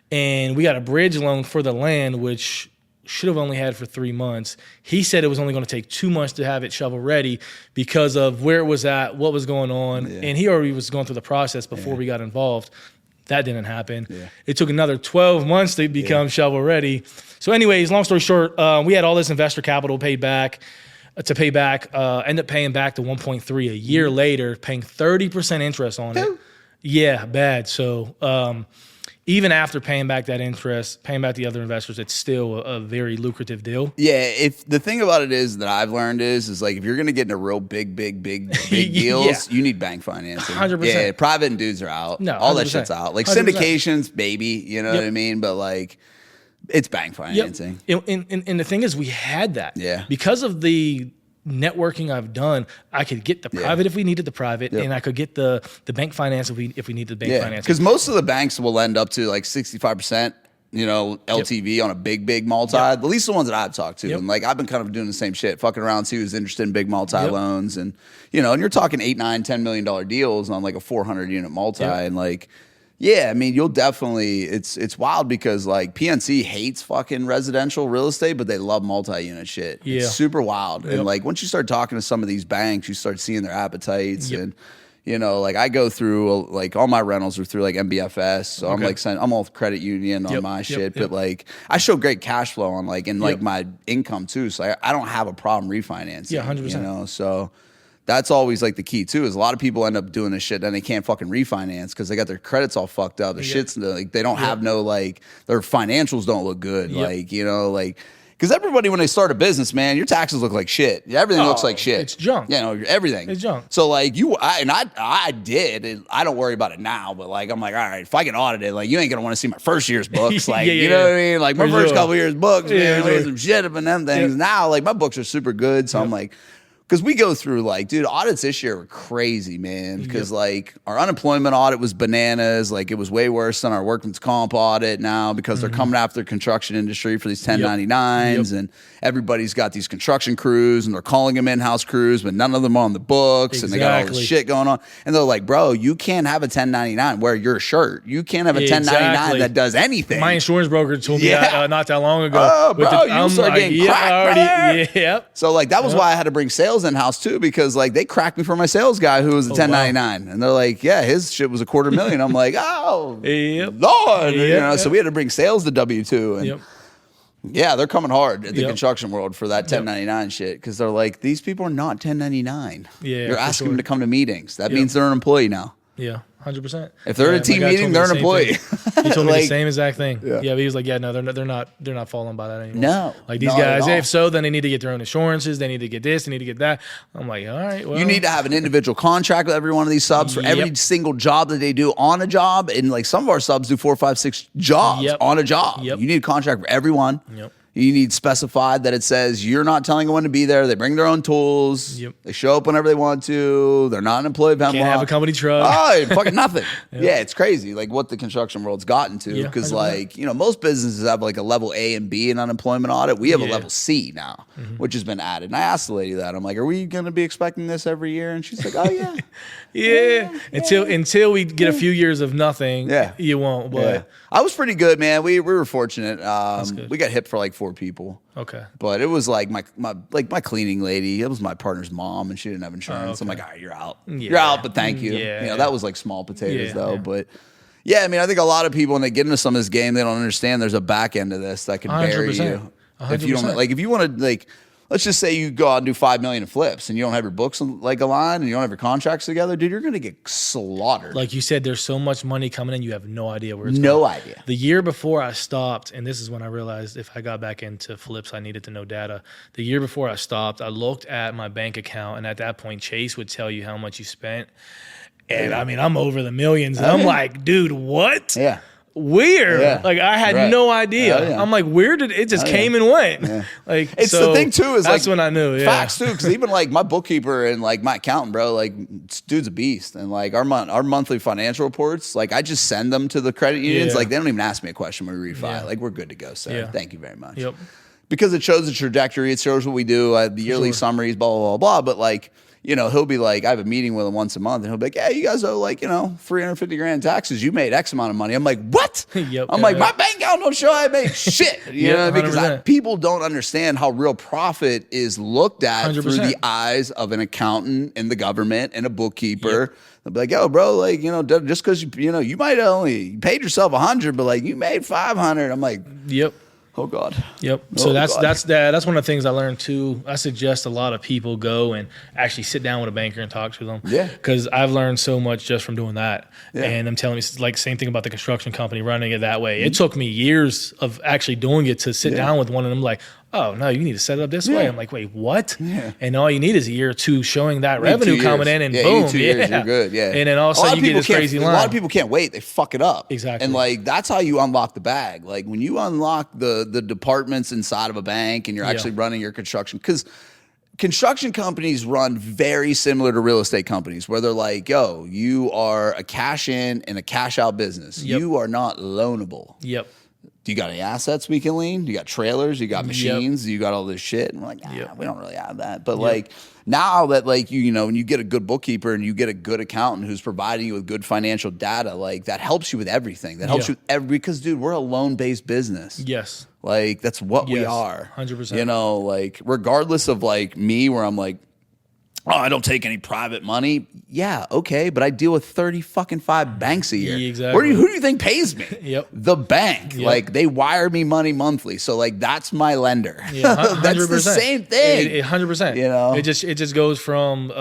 and we got a bridge loan for the land, which should have only had for 3 months. He said it was only going to take 2 months to have it shovel ready because of where it was at, what was going on, and he already was going through the process before we got involved. That didn't happen. It took another 12 months to become shovel ready. So anyways, long story short, we had all this investor capital paid back. End up paying back the 1.3 a year later, paying 30% interest on it. Yeah, bad. So even after paying back that interest, paying back the other investors, it's still a very lucrative deal. Yeah, if the thing about it is that I've learned is like if you're gonna get into real big deals, you need bank financing. 100%. Yeah, private and dudes are out. No, all that shit's out. Like 100%. syndications, baby, you know what I mean? But like it's bank financing. And the thing is, we had that. Yeah. Because of the networking I've done, I could get the private if we needed the private, and I could get the bank finance if we needed the bank finance. Because most of the banks will end up to like 65%, LTV on a big multi. At least the ones that I've talked to. And like I've been kind of doing the same shit, fucking around, see who's interested in big multi loans, and and you're talking $8, $9, $10 million deals on like a 400 unit multi, and like Yeah, I mean, you'll definitely, it's wild because like PNC hates fucking residential real estate, but they love multi-unit shit. Yeah. It's super wild. And like once you start talking to some of these banks, you start seeing their appetites and you know, like I go through like all my rentals are through like MBFS. So I'm like I'm all credit union on my shit, but like I show great cash flow on like and like my income too. So I don't have a problem refinancing. Yeah, 100%. You know, so that's always like the key too. Is a lot of people end up doing this shit and they can't fucking refinance because they got their credits all fucked up. The shit's like they don't have no like their financials don't look good. Like you know like. Because everybody, when they start a business, man, your taxes look like shit. Everything looks like shit. It's junk. You know, everything. It's junk. So, like, I did. I don't worry about it now, but, like, I'm like, all right, if I get audited, like, you ain't going to want to see my first year's books. Like, you know what I mean? Like, my first couple years' books, man, there's some shit up in them things. Now, like, my books are super good, so I'm like, because we go through, like, dude, audits this year were crazy, man. Because, like, our unemployment audit was bananas. Like, it was way worse than our workman's comp audit now because they're coming after the construction industry for these 1099s. And everybody's got these construction crews, and they're calling them in-house crews, but none of them are on the books. And they got all this shit going on. And they're like, bro, you can't have a 1099 wear your shirt. You can't have a 1099 that does anything. My insurance broker told me that not that long ago. Oh, bro, you start getting cracked, man. So, like, that was why I had to bring sales in-house too, because like they cracked me for my sales guy who was a 1099 and they're like, yeah, his shit was $250,000. I'm like, oh Lord, you know, so we had to bring sales to W2 and yeah, they're coming hard at the construction world for that 1099 shit because they're like, these people are not 1099. You're asking them to come to meetings. That means they're an employee now. 100%. If they're in a team meeting, they're an employee. He told me the same exact thing. Yeah, but he was like, yeah, no, they're not falling by that anymore. No, like these guys, if so, then they need to get their own insurances. They need to get this. They need to get that. I'm like, all right, well, you need to have an individual contract with every one of these subs for every single job that they do on a job. And like some of our subs do 4, 5, 6 jobs on a job. You need a contract for everyone. You need specified that it says you're not telling them when to be there. They bring their own tools. They show up whenever they want to. They're not an employee of Hemlock. Can't have a company truck. Oh, fucking nothing. Yeah, it's crazy. Like what the construction world's gotten to. Because like, you know, most businesses have like a level A and B in unemployment audit. We have a level C now, which has been added. And I asked the lady that. I'm like, are we going to be expecting this every year? And she's like, oh, yeah. Until we get a few years of nothing, you won't. But I was pretty good, man. We were fortunate. We got hip for like 4 people. Okay. But it was like my cleaning lady. It was my partner's mom, and she didn't have insurance. I'm like, all right, you're out. You're out, but thank you. You know, that was like small potatoes though. But yeah, I mean, I think a lot of people when they get into some of this game, they don't understand there's a back end to this that can bury you. 100%. If you don't if you want to like. Let's just say you go out and do $5 million in flips and you don't have your books like aligned and you don't have your contracts together, dude, you're going to get slaughtered. Like you said, there's so much money coming in, you have no idea where it's going. No idea. The year before I stopped, and this is when I realized if I got back into flips, I needed to know data. The year before I stopped, I looked at my bank account, and at that point, Chase would tell you how much you spent. And I mean, I'm over the millions. And I'm like, dude, what? Yeah. Where? Like I had no idea. I'm like, where did it just came and went? Like it's the thing too is that's like when I knew facts too because even like my bookkeeper and like my accountant, bro, like dude's a beast and like our monthly financial reports, like I just send them to the credit unions. Like they don't even ask me a question when we refi. Like we're good to go, sir. Thank you very much. Because it shows the trajectory, it shows what we do, the yearly summaries, blah blah blah blah. But like. You know, he'll be like, I have a meeting with him once a month, and he'll be like, yeah, you guys owe like, you know, $350,000 taxes. You made X amount of money. I'm like, what? I'm like, my bank account don't show I made shit. You know, because people don't understand how real profit is looked at 100%. Through the eyes of an accountant and the government and a bookkeeper. They'll be like, yo, bro, like, you know, just because, you know, you might only paid yourself 100, but like you made 500. I'm like, oh God. So that's one of the things I learned too. I suggest a lot of people go and actually sit down with a banker and talk to them. Because I've learned so much just from doing that. And I'm telling you, it's like same thing about the construction company running it that way. It took me years of actually doing it to sit down with one of them like, oh, no, you need to set it up this way. I'm like, wait, what? And all you need is a year or two showing that revenue coming in and boom. 2 years, you're good. And then all of a sudden you get this crazy line. A lot of people can't wait. They fuck it up. Exactly. And like, that's how you unlock the bag. Like when you unlock the departments inside of a bank and you're actually running your construction, because construction companies run very similar to real estate companies where they're like, yo, you are a cash in and a cash out business. You are not loanable. do you got any assets we can lean? You got trailers, you got machines, you got all this shit. And we're like, we don't really have that. But like now that like you know, when you get a good bookkeeper and you get a good accountant who's providing you with good financial data, like that helps you with everything. That helps you with because dude, we're a loan-based business. Yes. Like that's what we are. 100%. You know, like regardless of like me where I'm like, oh, I don't take any private money. Yeah, okay, but I deal with 5 banks a year. Exactly. Who do you think pays me? The bank. Like they wire me money monthly. So like that's my lender. That's the same thing. 100%. You know, it just goes from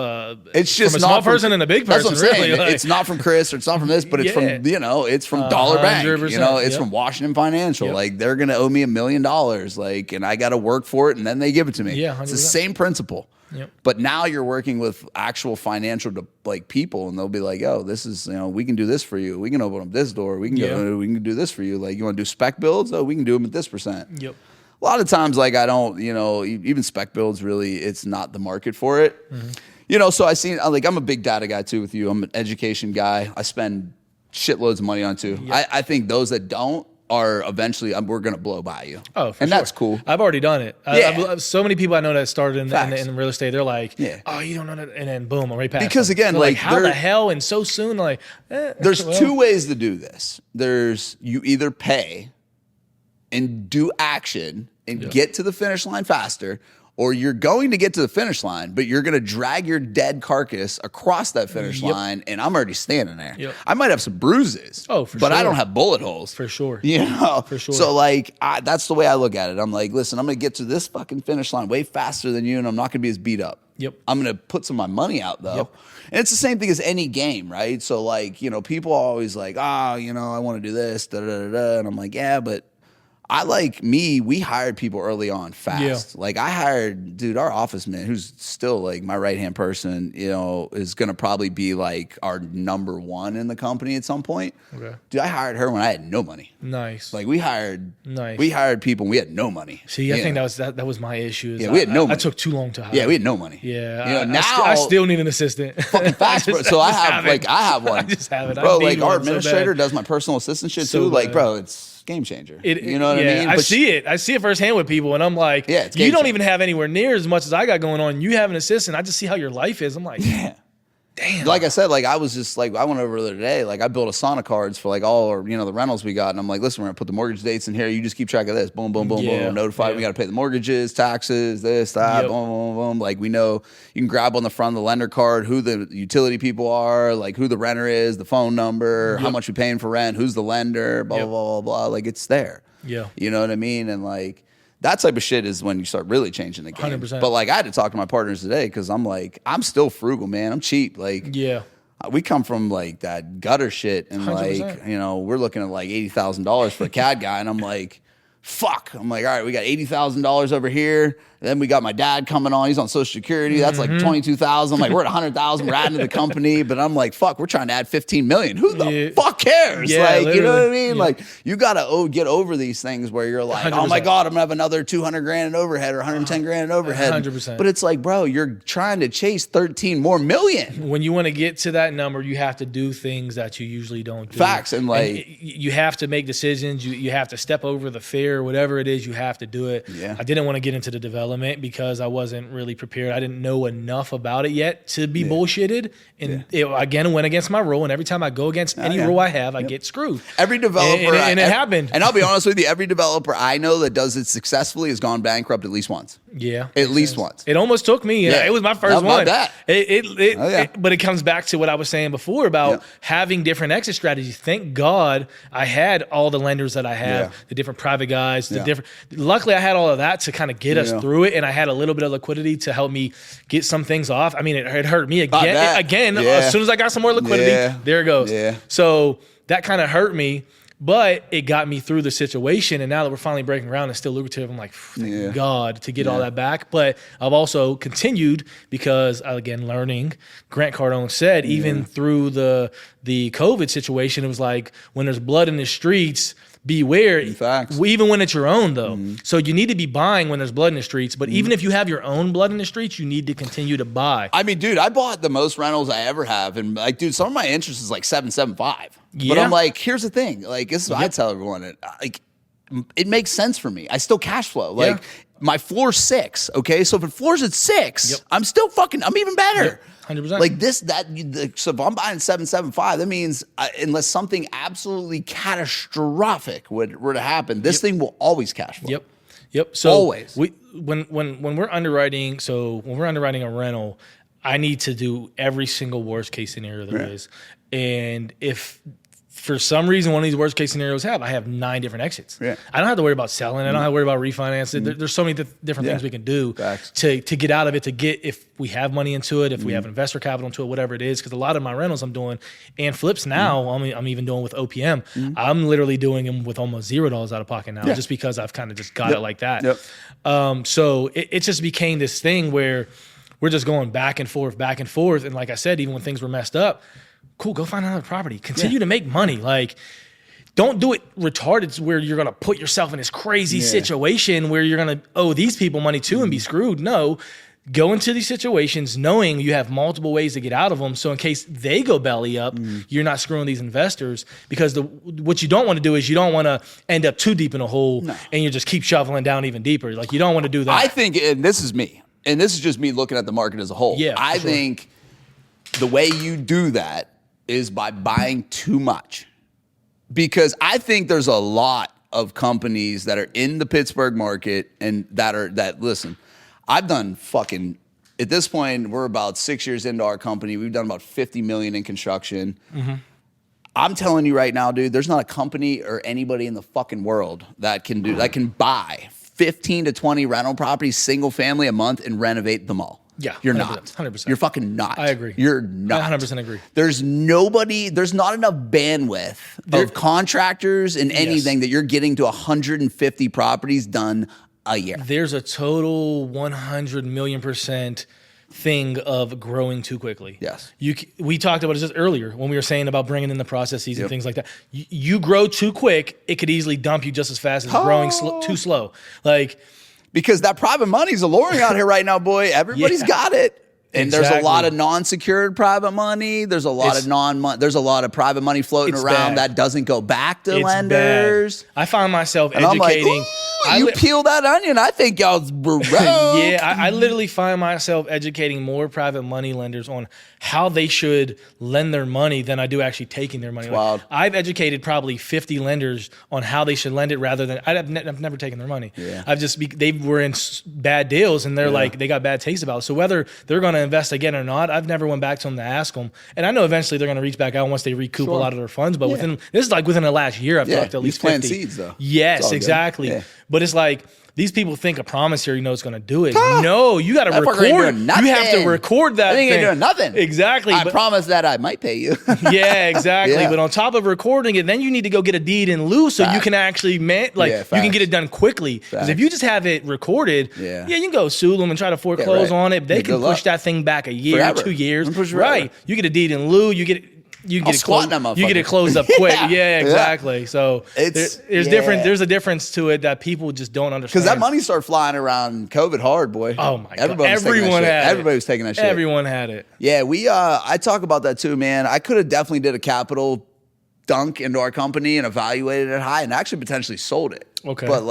it's just from a small person and a big person. That's what I'm saying. Really. Like, it's not from Chris or it's not from this, but it's from it's from Dollar Bank. You know, it's from Washington Financial. Like they're gonna owe me $1 million. Like, and I got to work for it, and then they give it to me. Yeah, 100%. It's the same principle. But now you're working with actual financial like people, and they'll be like, "Oh, this is we can do this for you. We can open up this door. We can go. We can do this for you. Like you want to do spec builds? Oh, we can do them at this percent." A lot of times, like I don't, even spec builds really, it's not the market for it. So I seen like I'm a big data guy too with you. I'm an education guy. I spend shitloads of money on too. I think those that don't are eventually we're going to blow by you. Oh, for and sure. That's cool. I've already done it. So many people I know that started in real estate, they're like, oh, you don't know that, and then boom, I'm right past. Because again, like how the hell and so soon, like there's two ways to do this. There's you either pay and do action and get to the finish line faster, or you're going to get to the finish line, but you're going to drag your dead carcass across that finish line, and I'm already standing there. I might have some bruises, but I don't have bullet holes. For sure. For sure. So, like, that's the way I look at it. I'm like, listen, I'm going to get to this fucking finish line way faster than you, and I'm not going to be as beat up. I'm going to put some of my money out, though. And it's the same thing as any game, right? So, like, people are always like, I want to do this, da-da-da-da. And I'm like, yeah, but we hired people early on fast. Like I hired, dude, our office man, who's still like my right-hand person, is going to probably be like our number one in the company at some point. Dude, I hired her when I had no money. Nice. Like we hired people when we had no money. See, I think that was my issue. We had no money. I took too long to hire. Yeah, we had no money. Now I still need an assistant. Fucking fast, bro. So I have one. I just have it. Bro, like our administrator does my personal assistant shit too. Like, bro, it's game changer. You know what I mean? I see it firsthand with people, and I'm like, you don't even have anywhere near as much as I got going on. You have an assistant. I just see how your life is. I'm like, damn. Like I said, like I was just like I went over there today. Like I built Asana cards for like all our the rentals we got, and I'm like, listen, we're gonna put the mortgage dates in here. You just keep track of this. Boom, boom, boom, boom. Notify. We got to pay the mortgages, taxes, this, that. Boom, boom, boom. Like we know you can grab on the front of the lender card who the utility people are, like who the renter is, the phone number, how much you're paying for rent, who's the lender, blah blah blah blah blah. Like it's there. You know what I mean? And like. That type of shit is when you start really changing the game. 100%. But like I had to talk to my partners today because I'm like, I'm still frugal, man. I'm cheap. Like, we come from like that gutter shit, and 100%. Like, we're looking at like $80,000 for a CAD guy, and I'm like, fuck. I'm like, all right, we got $80,000 over here. Then we got my dad coming on. He's on Social Security. That's like $22,000. I'm like, we're at $100,000. We're adding to the company, but I'm like, fuck, we're trying to add $15 million. Who the fuck cares? Like, literally. You know what I mean? Like, you gotta get over these things where you're like, 100%. Oh my god, I'm gonna have another 200 grand in overhead or 110 grand in overhead. 100%. But it's like, bro, you're trying to chase 13 more million. When you want to get to that number, you have to do things that you usually don't do. Facts, and like you have to make decisions. You have to step over the fear, whatever it is. You have to do it. I didn't want to get into the development because I wasn't really prepared. I didn't know enough about it yet to be bullshitted. And it again went against my rule. And every time I go against any rule I have, I get screwed. Every developer, and it happened. And I'll be honest with you, every developer I know that does it successfully has gone bankrupt at least once. At least once. It almost took me. It was my first one. That. But it comes back to what I was saying before about having different exit strategies. Thank God I had all the lenders that I have, the different private guys, the different. Luckily, I had all of that to kind of get us through it, and I had a little bit of liquidity to help me get some things off. I mean, it hurt me again. As soon as I got some more liquidity, there it goes. So that kind of hurt me. But it got me through the situation, and now that we're finally breaking ground, it's still lucrative. I'm like, thank God to get all that back. But I've also continued because, again, learning. Grant Cardone said, even through the COVID situation, it was like, when there's blood in the streets, beware. Facts. Even when it's your own, though. So you need to be buying when there's blood in the streets. But even if you have your own blood in the streets, you need to continue to buy. I mean, dude, I bought the most rentals I ever have, and like, dude, some of my interest is like 7.75. But I'm like, here's the thing. Like, this is what I tell everyone. Like, it makes sense for me. I still cash flow. Like my floor's 6. Okay. So if the floor's at 6, I'm even better. Yep. 100%. Like so if I'm buying 775, that means unless something absolutely catastrophic were to happen, this thing will always cash flow. Yep. So always. When we're underwriting, a rental, I need to do every single worst case scenario there is. And if for some reason one of these worst case scenarios I have 9 different exits. Yeah. I don't have to worry about selling. I don't have to worry about refinancing. There's so many different things we can do to get out of it, to get, if we have money into it, if we have investor capital into it, whatever it is. Because a lot of my rentals I'm doing and flips now, I'm even doing with OPM. I'm literally doing them with almost $0 out of pocket now, just because I've kind of just got it like that. So it just became this thing where we're just going back and forth. And like I said, even when things were messed up, cool, go find another property. Continue to make money. Like, don't do it retarded where you're going to put yourself in this crazy situation where you're going to owe these people money too and be screwed. No, go into these situations knowing you have multiple ways to get out of them. So in case they go belly up, you're not screwing these investors, because what you don't want to do is you don't want to end up too deep in a hole and you just keep shoveling down even deeper. Like, you don't want to do that. I think, and this is just me looking at the market as a whole. I think the way you do that is by buying too much, because I think there's a lot of companies that are in the Pittsburgh market and listen, I've done at this point, we're about 6 years into our company. We've done about 50 million in construction. I'm telling you right now, dude, there's not a company or anybody in the fucking world that can buy 15 to 20 rental properties, single family a month, and renovate them all. Yeah, you're 100%, not. 100%. You're fucking not. I agree. You're not. I 100% agree. There's not enough bandwidth of contractors and anything that you're getting to 150 properties done a year. There's a total 100 million% thing of growing too quickly. Yes. We talked about it just earlier when we were saying about bringing in the processes and things like that. You grow too quick, it could easily dump you just as fast as growing too slow. Like, because that private money's alluring out here right now, boy. Everybody's got it. And there's a lot of non-secured private money. There's a lot of private money floating around that doesn't go back to lenders. Bad. I find myself educating. I'm like, you peel that onion, I think y'all's broke. I literally find myself educating more private money lenders on how they should lend their money than I do actually taking their money. Wild. I've educated probably 50 lenders on how they should lend it rather than I've never taken their money. They were in bad deals and they're like, they got bad taste about it. So whether they're going to invest again or not, I've never went back to them to ask them. And I know eventually they're going to reach back out once they recoup a lot of their funds. But within the last year, I've talked to at least 50. Plant seeds though. Yes, exactly. Yeah. But it's like, these people think a promissory note's going to do it. No, you got to record. You have to record that thing. I ain't doing nothing. Exactly. I promise that I might pay you. Yeah, exactly. But on top of recording it, then you need to go get a deed in lieu so you can actually, you can get it done quickly. Because if you just have it recorded, you can go sue them and try to foreclose on it. They can push that thing back a year, forever. 2 years. Right. You get a deed in lieu. You get it closed up quick. Yeah, exactly. Yeah. So there's a difference to it that people just don't understand. Because that money started flying around COVID hard, boy. Oh my God. Everybody was taking that shit. Everyone had it. Yeah, I talk about that too, man. I could have definitely did a capital dunk into our company and evaluated it high and actually potentially sold it. Okay. But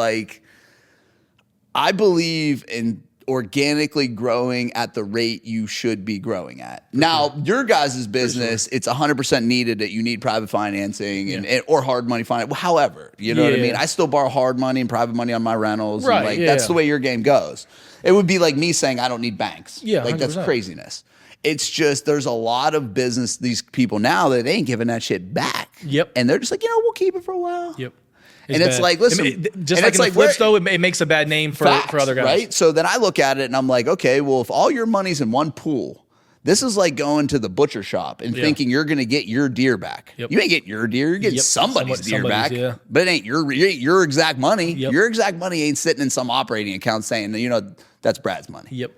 I believe in organically growing at the rate you should be growing at. Now, your guys' business, it's 100% needed that you need private financing or hard money finance. However, you know what I mean? I still borrow hard money and private money on my rentals. Right. And that's the way your game goes. It would be like me saying I don't need banks. Yeah, that's craziness. It's just there's a lot of business, these people now that they ain't giving that shit back. Yep. And they're just like, we'll keep it for a while. Yep. It's like, listen, just like in the flips, though, it makes a bad name for other guys. Right? So then I look at it and I'm like, okay, well, if all your money's in one pool, this is like going to the butcher shop and thinking you're going to get your deer back. Yep. You ain't getting your deer, you're getting somebody's deer back. Yeah. But it ain't your exact money. Yep. Your exact money ain't sitting in some operating account saying, that's Brad's money. Yep.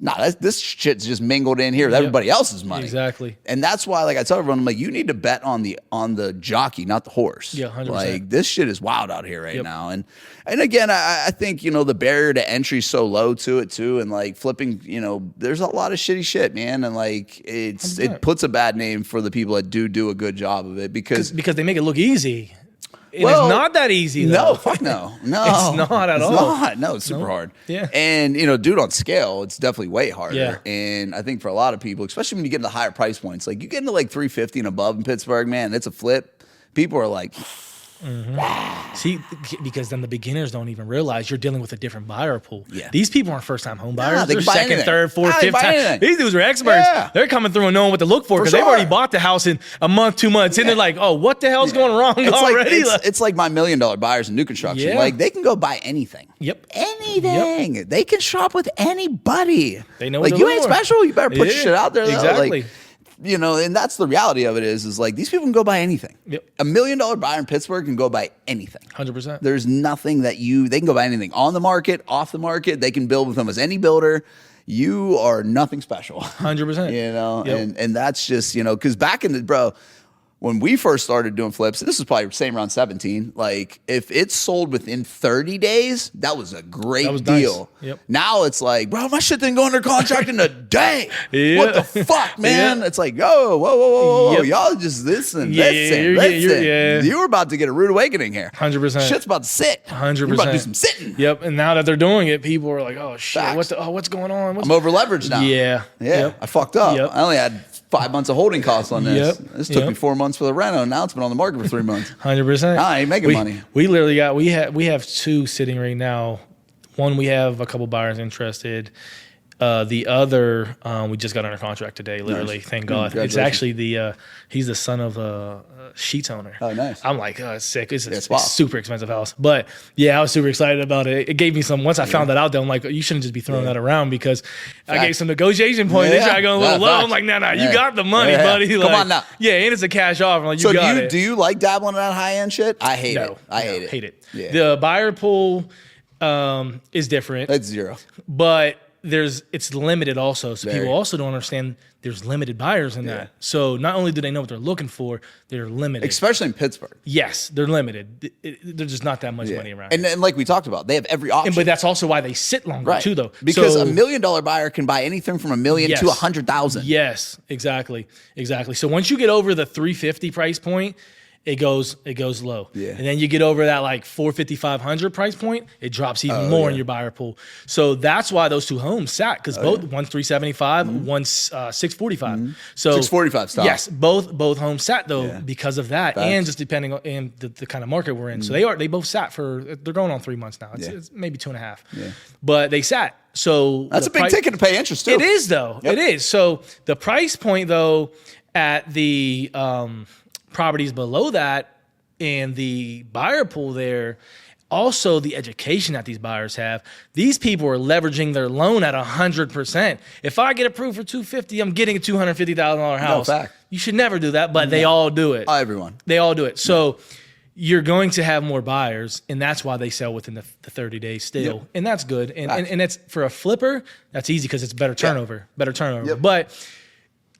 Nah, this shit's just mingled in here with everybody else's money. Exactly. And that's why, I tell everyone, I'm like, you need to bet on the jockey, not the horse. Yeah, 100%. This shit is wild out here right now. And again, I think, the barrier to entry is so low to it too. And flipping, there's a lot of shitty shit, man. And it puts a bad name for the people that do a good job of it because they make it look easy. And it's not that easy, though. No, fuck no. No. It's not at all. No, it's super hard. Yeah. And, dude, on scale, it's definitely way harder. Yeah. And I think for a lot of people, especially when you get into higher price points, like you get into like 350 and above in Pittsburgh, man, it's a flip. People are like... See, because then the beginners don't even realize you're dealing with a different buyer pool. Yeah. These people aren't first-time home buyers. they They're can buy second, anything. third, fourth, They fifth buy time. anything. These dudes are experts. Yeah. They're coming through and knowing what to look for because they've already bought the house in a month, 2 months, and they're like, "Oh, what the hell's going wrong already?" It's like my $1 million buyers in new construction. Yeah. Like they can go buy anything. Yep. Anything. Yep. They can shop with anybody. They know like what you ain't special. You better put your shit out there. Though. Exactly. Like, and that's the reality of it is like these people can go buy anything. Yep. $1 million buyer in Pittsburgh can go buy anything. 100%. There's nothing they can go buy anything on the market, off the market. They can build with them as any builder. You are nothing special. 100%. Yep. And that's just, because back in when we first started doing flips, this was probably the same around 17, like if it's sold within 30 days, that was a great deal. Nice. Yep. Now it's like, bro, my shit didn't go under contract in a day. Yeah. What the fuck, man? Yeah. It's like, whoa. Yep. Y'all just listen. You were about to get a rude awakening here. 100%. Shit's about to sit. 100%. You're about to do some sitting. Yep. And now that they're doing it, people are like, oh, shit, what's going on? I'm over leveraged now. Yeah. Yep. I fucked up. Yep. I only had 5 months of holding costs on this. Yep. This took me 4 months for the reno. Now it's been on the market for 3 months. 100%. I ain't making money. We literally we have 2 sitting right now. One, we have a couple buyers interested. The other, we just got under contract today, literally. Nice. Thank God. It's actually he's the son of a Sheets owner. Oh, nice. I'm like, it's sick. It's a super expensive house. But yeah, I was super excited about it. It gave me once I found that out, though, I'm like, you shouldn't just be throwing that around because I gave some negotiation points. They try to go a little low. I'm like, nah, you got the money, buddy. Come on now. Yeah, and it's a cash offer. Like, got it. Do you like dabbling in that high end shit? I hate it. I hate it. Yeah. The buyer pool is different. It's zero. But it's limited also. So people also don't understand there's limited buyers in that. So not only do they know what they're looking for, they're limited. Especially in Pittsburgh. Yes, they're limited. There's just not that much money around. And like we talked about, they have every option. But that's also why they sit longer too, though. Because $1 million buyer can buy anything from $1 million to 100,000. Yes, exactly. So once you get over the 350 price point, it goes low. Yeah. And then you get over that like 450, 500 price point, it drops even more in your buyer pool. So that's why those 2 homes sat, because both one's 375, one's 645. So 645 stop. Yes, both homes sat though because of that, and just depending on the kind of market we're in. So they both sat they're going on 3 months now. It's maybe 2.5. Yeah. But they sat. So that's a big ticket to pay interest too. It is though. Yep. It is. So the price point though at the properties below that and the buyer pool there, also the education that these buyers have. These people are leveraging their loan at 100%. If I get approved for $250, I'm getting a $250,000 house. No fact. You should never do that, but they all do it. Everyone. They all do it. So you're going to have more buyers, and that's why they sell within the 30 days still. Yep. And that's good. And it's for a flipper, that's easy because it's better turnover. Yep. But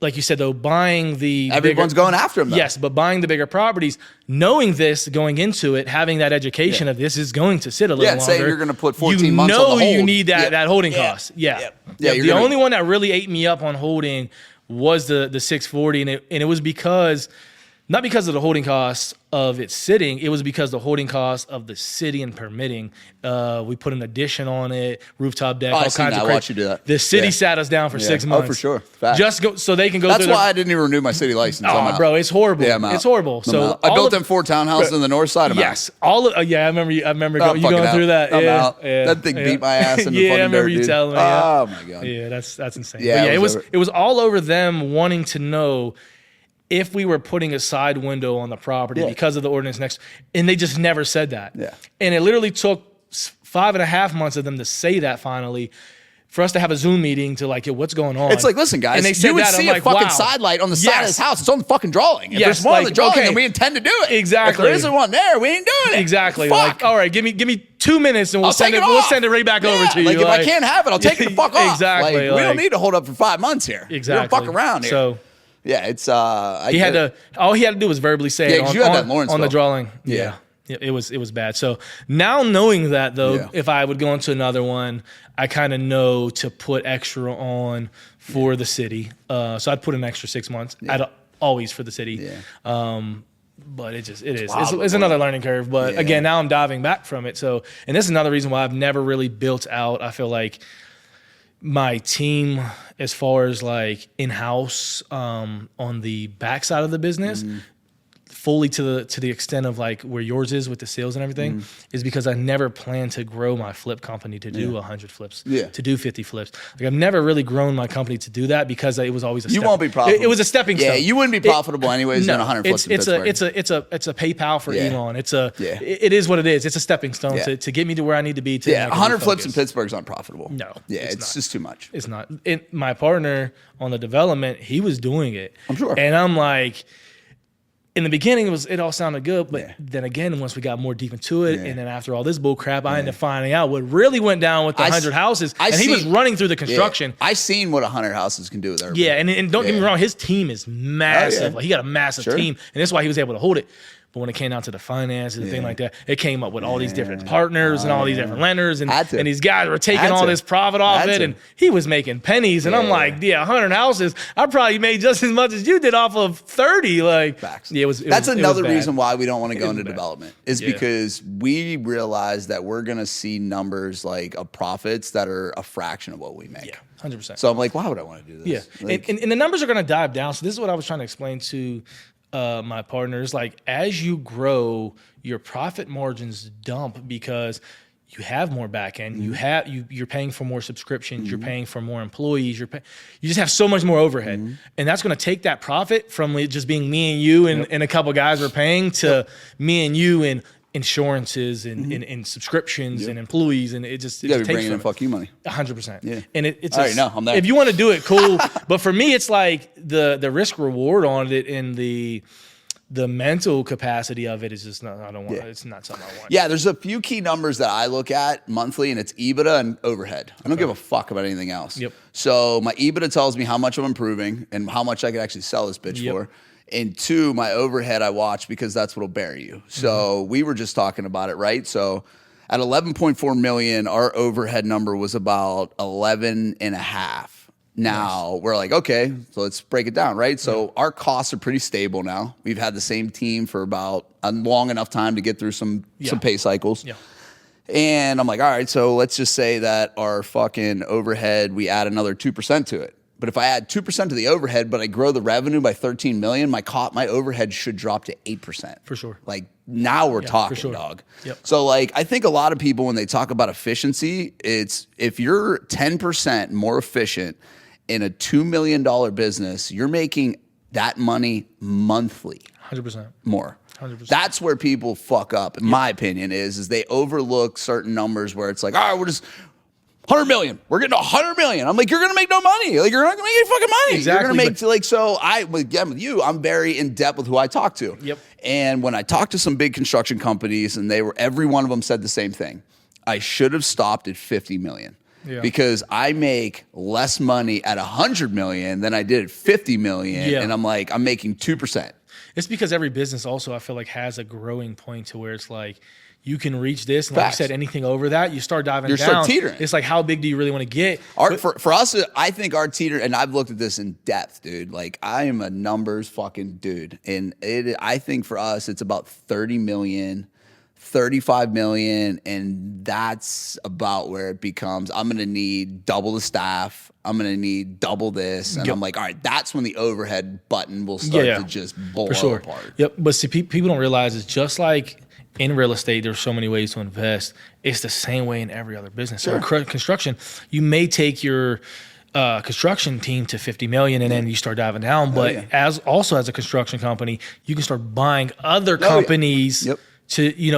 like you said, though, buying everyone's going after them, though. Yes, but buying the bigger properties, knowing this, going into it, having that education of this is going to sit a little longer. Saying you're going to put 14 months on the hold. You need that holding cost. Yeah. The only one that really ate me up on holding was the 640, and it was because, not because of the holding costs of it sitting, it was because the holding cost of the city and permitting. We put an addition on it, rooftop deck, all kinds of watch you do that. The city sat us down for 6 months. Oh, for sure. Fact. Just go so they can go. That's why I didn't even renew my city license. Oh, bro, it's horrible. Yeah, it's horrible. So I built them 4 townhouses on the north side. Yes, all of I remember you going through that. I'm out. That thing beat my ass in the fucking dirt. I remember you telling me. Oh my god. Yeah, that's insane. Yeah, it was all over them wanting to know if we were putting a side window on the property because of the ordinance next, and they just never said that. Yeah. And it literally took 5.5 months of them to say that finally, for us to have a Zoom meeting to like, what's going on? It's like, listen, guys, and they said you would see a fucking side light on the side of this house. It's on the fucking drawing. If there's one on the drawing, then we intend to do it. Exactly. If there isn't one there, we ain't doing it. Exactly. Fuck. Like, all right, give me 2 minutes and we'll send it right back over to you. Like, if I can't have it, I'll take it the fuck off. Exactly. Like, we don't need to hold up for 5 months here. Exactly. We don't fuck around here. So yeah, it's all he had to do was verbally say it on the drawing. Yeah. It was bad. So now knowing that though, if I would go into another one, I kind of know to put extra on for the city. So I'd put an extra 6 months. I'd always for the city. But it is. It's another learning curve. But again, now I'm diving back from it. So, and this is another reason why I've never really built out, I feel like, my team as far as like in-house on the backside of the business. Fully to the extent of like where yours is with the sales and everything is because I never planned to grow my flip company to do 100 flips, to do 50 flips. Like I've never really grown my company to do that because it was always you won't be profitable. It was a stepping stone. Yeah, you wouldn't be profitable anyways doing 100 flips in Pittsburgh. It's a PayPal for Elon. It is what it is. It's a stepping stone to get me to where I need to be. 100 flips in Pittsburgh's unprofitable. No. Yeah, it's just too much. It's not. My partner on the development, he was doing it. I'm sure. And I'm like, in the beginning, it all sounded good, but then again, once we got more deep into it, and then after all this bull crap, I ended up finding out what really went down with the 100 houses. He was running through the construction. I seen what 100 houses can do with everybody. Yeah, and don't get me wrong, his team is massive. Like, he got a massive team, and that's why he was able to hold it. But when it came down to the finances and thing like that, it came up with all these different partners and all these different lenders, and these guys were taking all this profit off it, and he was making pennies. And I'm like, 100 houses, I probably made just as much as you did off of 30. Like, facts. That's another reason why we don't want to go into development is because we realize that we're going to see numbers like of profits that are a fraction of what we make. Yeah, 100%. So I'm like, why would I want to do this? Yeah, and the numbers are going to dive down. So this is what I was trying to explain to my partners. Like, as you grow, your profit margins dump because you have more back end. You're paying for more subscriptions. You're paying for more employees. You just have so much more overhead, and that's going to take that profit from just being me and you and a couple guys we're paying to me and you and insurances and subscriptions and employees, and it just takes bringing in fuck you money. 100%. Yeah, and it's all right. No, I'm there. If you want to do it, cool. But for me, it's like the risk reward on it and the mental capacity of it is just not. I don't want. It's not something I want. Yeah, there's a few key numbers that I look at monthly, and it's EBITDA and overhead. I don't give a fuck about anything else. Yep. So my EBITDA tells me how much I'm improving and how much I could actually sell this bitch for. And 2, my overhead I watch because that's what'll bury you. So we were just talking about it, right? So at 11.4 million, our overhead number was about 11 and a half. Now we're like, okay, so let's break it down, right? So our costs are pretty stable now. We've had the same team for about a long enough time to get through some pay cycles. Yeah. And I'm like, all right, so let's just say that our fucking overhead, we add another 2% to it. But if I add 2% to the overhead, but I grow the revenue by 13 million, my overhead should drop to 8%. For sure. Like, now we're talking, dog. Yep. So like, I think a lot of people, when they talk about efficiency, it's if you're 10% more efficient in a $2 million business, you're making that money monthly. 100% more. 100%. That's where people fuck up, in my opinion, is they overlook certain numbers where it's like, all right, we're just 100 million. We're getting 100 million. I'm like, you're going to make no money. Like, you're not going to make any fucking money. Exactly. You're going to make, so again, with you, I'm very in depth with who I talk to. Yep. And when I talked to some big construction companies, and every one of them said the same thing. I should have stopped at 50 million. Yeah. Because I make less money at 100 million than I did at 50 million. Yeah. And I'm like, I'm making 2%. It's because every business also, I feel like, has a growing point to where it's like, you can reach this, and like you said, anything over that, you start diving down. You start teetering. It's like, how big do you really want to get? For us, I think our teeter, and I've looked at this in depth, dude. Like, I am a numbers fucking dude. And I think for us, it's about 30 million, 35 million, and that's about where it becomes, I'm going to need double the staff. I'm going to need double this. And I'm like, all right, that's when the overhead button will start to just blow apart. Yep. But see, people don't realize it's just like in real estate, there's so many ways to invest. It's the same way in every other business. Sure. So in construction, you may take your construction team to 50 million and then you start diving down. But as a construction company, you can start buying other companies. Yep.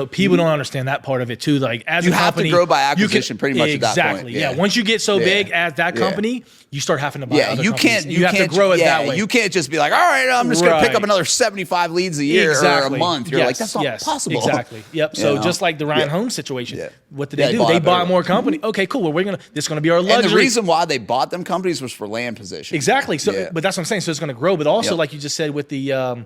People don't understand that part of it too. Like, as you a company, have to grow by acquisition, pretty much. Exactly. At that point. Yeah. Once you get so big as that company, you start having to buy other companies. You have to grow it that way. You can't just be like, all right, I'm just going to pick up another 75 leads a year or a month. You're like, that's not possible. Exactly. Yep. So just like the Ryan Holmes situation, what did they do? They bought more company. Okay, cool. Well, this is going to be our luxury. And the reason why they bought them companies was for land position. Exactly. So, but that's what I'm saying. So it's going to grow. But also, like you just said with the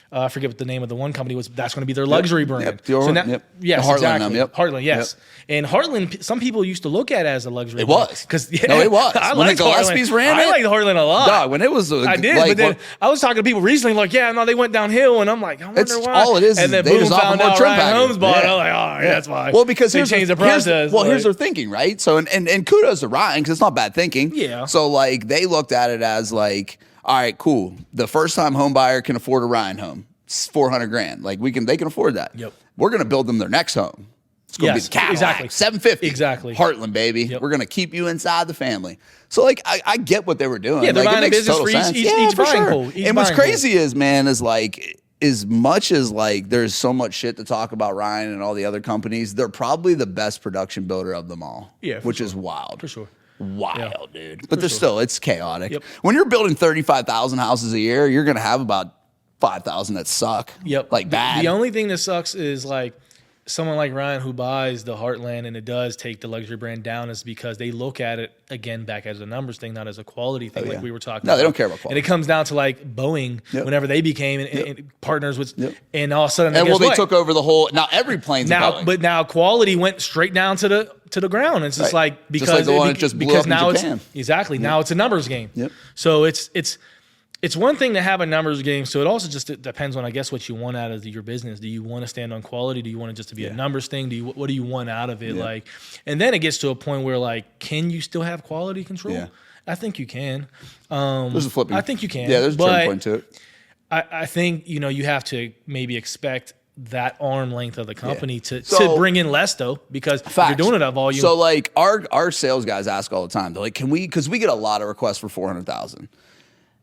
I forget what the name of the one company was. That's going to be their luxury brand. Yep. So now, yes, Heartland, exactly. Heartland, yes. And Heartland, some people used to look at it as a luxury brand. It was. No, it was. I When liked the Gillespies ran I it. liked Heartland a lot. Dog, when it was I did, but then I was talking to people recently like, yeah, no, they went downhill. And I'm like, I wonder why. All it is and then they boom, just offer found more out trim Ryan package. Holmes bought it. I'm like, all right, that's why. Well, because they changed the process. Here's their thinking, right? So, and kudos to Ryan, because it's not bad thinking. Yeah. So, like, they looked at it as like, all right, cool. The first time home buyer can afford a Ryan home. It's $400,000. Like, they can afford that. Yep. We're going to build them their next home. It's going to be the Cadillac. Exactly. $750. Exactly. Heartland, baby. Yep. We're going to keep you inside the family. So, like, I get what they were doing. Yeah, they're like, buying it a makes business total for sense. each for buying sure. pool. And what's crazy is, man, is like, as much as like there's so much shit to talk about Ryan and all the other companies, they're probably the best production builder of them all. Yeah, which is wild. For sure. Wild, dude. But it's chaotic. Yep. When you're building 35,000 houses a year, you're gonna have about 5,000 that suck. Yep. Like bad. The only thing that sucks is like someone like Ryan who buys the Heartland and it does take the luxury brand down is because they look at it again back as a numbers thing, not as a quality thing like we were talking about. No, they don't care about quality. And it comes down to like Boeing whenever they became and partners with and all of a sudden they took over the whole every plane's now, but now quality went straight down to the ground. It's just like because just like the one that just blew up in now Japan. Now it's a numbers game. Yep. So it's one thing to have a numbers game, so it also just depends on, I guess, what you want out of your business. Do you want to stand on quality? Do you want it just to be a numbers thing? What do you want out of it? Yeah. Like, and then it gets to a point where like, can you still have quality control? Yeah. I think you can. There's a flipping. I think you can. Yeah, there's a turning point to it. I think you have to maybe expect that arm length of the company to bring in less though, because if you're doing it at volume. So like our sales guys ask all the time, they're like, because we get a lot of requests for $400,000.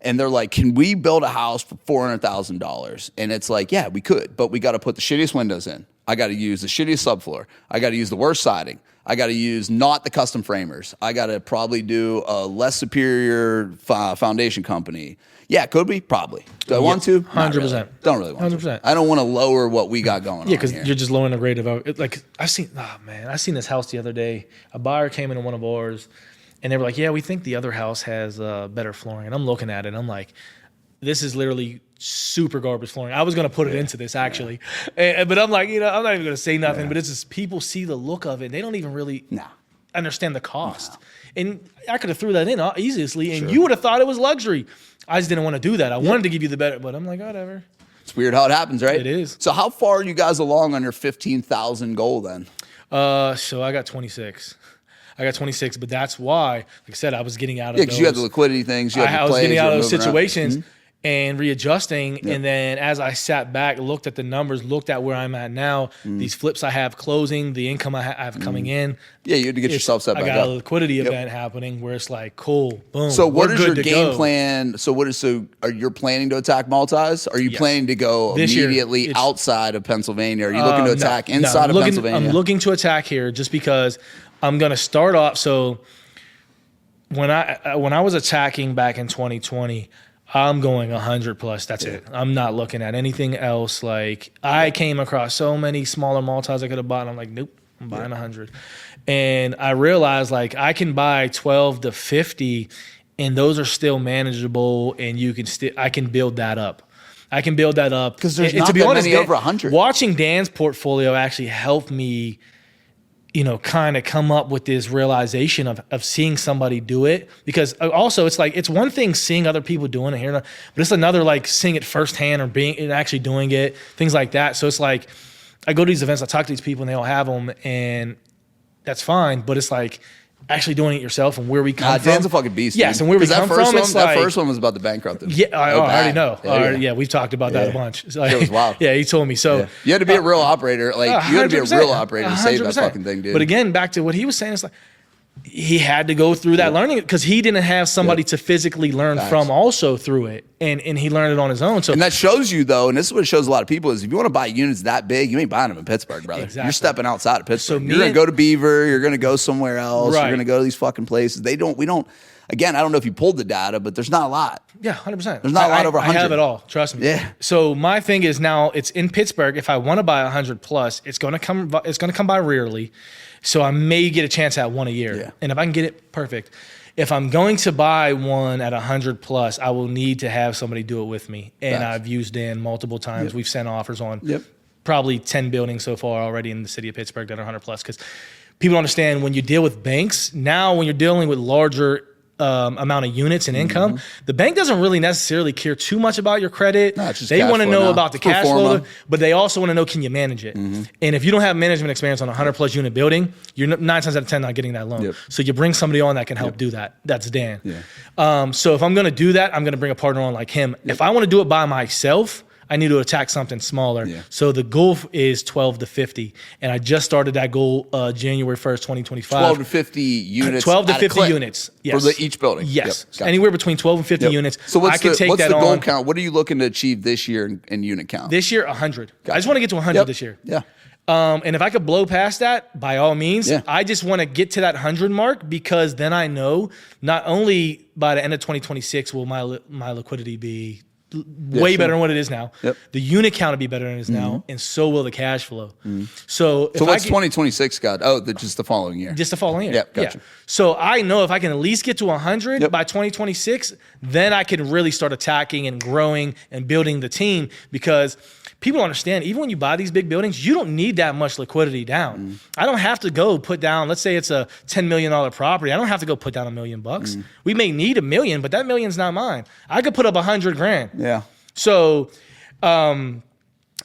And they're like, can we build a house for $400,000? And it's like, yeah, we could, but we got to put the shittiest windows in. I got to use the shittiest subfloor. I got to use the worst siding. I got to use not the custom framers. I got to probably do a less superior foundation company. Yeah, could we? Probably. Do I want to? 100%. Really. Don't really want 100%. to. I don't want to lower what we got going on. Yeah, because you're just lowering the rate of like I seen this house the other day. A buyer came into one of ours. And they were like, yeah, we think the other house has better flooring. And I'm looking at it, and I'm like, this is literally super garbage flooring. I was going to put it into this, actually. But I'm like, I'm not even going to say nothing. But it's just people see the look of it. They don't even really understand the cost. And I could have threw that in easily, and you would have thought it was luxury. I just didn't want to do that. I wanted to give you the better, but I'm like, whatever. It's weird how it happens, right? It is. So how far are you guys along on your 15,000 goal then? So I got 26. But that's why, like I said, I was getting out of because you had the liquidity things. I was getting out of those situations and readjusting. And then as I sat back, looked at the numbers, looked at where I'm at now, these flips I have closing, the income I have coming in. Yeah, you had to get yourself set back up. I got a liquidity event happening where it's like, cool, boom. So what is your game plan? So are you planning to attack multis? Are you planning to go immediately outside of Pennsylvania? Are you looking to attack inside of Pennsylvania? I'm looking to attack here just because I'm going to start off. So when I was attacking back in 2020, I'm going 100 plus. That's it. I'm not looking at anything else. Like I came across so many smaller multis I could have bought. And I'm like, nope, I'm buying 100. And I realized like I can buy 12 to 50 and those are still manageable. And I can build that up. Because there's not that many over 100. Watching Dan's portfolio actually helped me kind of come up with this realization of seeing somebody do it. Because also it's like, it's one thing seeing other people doing it here, but it's another like seeing it firsthand or being and actually doing it, things like that. So it's like, I go to these events, I talk to these people and they all have them and that's fine. But it's like actually doing it yourself and where we come from. Dan's a fucking beast. Yes, and where we come from, it's like... That first one was about the bankrupt. Yeah, I already know. Yeah, we've talked about that a bunch. It's like, it was wild. Yeah, he told me. So you had to be a real operator. Like you had to be a real operator to save that fucking thing, dude. But again, back to what he was saying, it's like he had to go through that learning because he didn't have somebody to physically learn from also through it. And he learned it on his own. So, and that shows you though, and this is what it shows a lot of people is if you want to buy units that big, you ain't buying them in Pittsburgh, brother. Exactly. You're stepping outside of Pittsburgh. So you're going to go to Beaver. You're going to go somewhere else. Right. You're going to go to these fucking places. Again, I don't know if you pulled the data, but there's not a lot. Yeah, 100%. There's not a lot over 100. I have it all. Trust me. Yeah. So my thing is now it's in Pittsburgh. If I want to buy 100 plus, it's going to come by rarely. So I may get a chance at one a year. Yeah. And if I can get it, perfect. if I'm going to buy one at 100 plus, I will need to have somebody do it with me. And I've used Dan multiple times. We've sent offers on probably 10 buildings so far already in the city of Pittsburgh that are 100 plus. Because people understand when you deal with banks, now when you're dealing with larger amount of units and income, the bank doesn't really necessarily care too much about your credit. No, it's just they want to know now. about the cash flow, but they also want to know, can you manage it? And if you don't have management experience on a 100 plus unit building, you're 9 times out of 10 not getting that loan. So you bring somebody on that can help do that. That's Dan. So if I'm going to do that, I'm going to bring a partner on like him. If I want to do it by myself, I need to attack something smaller. So the goal is 12 to 50. And I just started that goal January 1st, 2025. 12 to 50 units. 12 to 50 units. Yes. For each building. Yes. Gotcha. Anywhere between 12 and 50 units. So what's the goal count? What are you looking to achieve this year in unit count? This year, 100. Gotcha. I just want to get to 100 this year. And if I could blow past that, by all means, I just want to get to that 100 mark, because then I know not only by the end of 2026 will my liquidity be way better than what it is now. The unit count will be better than it is now, and so will the cash flow. So what's 2026 got? Oh, just the following year. Just the following year. Gotcha. So I know if I can at least get to 100 by 2026, then I can really start attacking and growing and building the team, because people understand, even when you buy these big buildings, you don't need that much liquidity down. I don't have to go put down, let's say it's a $10 million property. I don't have to go put down $1 million bucks. We may need $1 million, but that $1 million's not mine. I could put up $100,000. So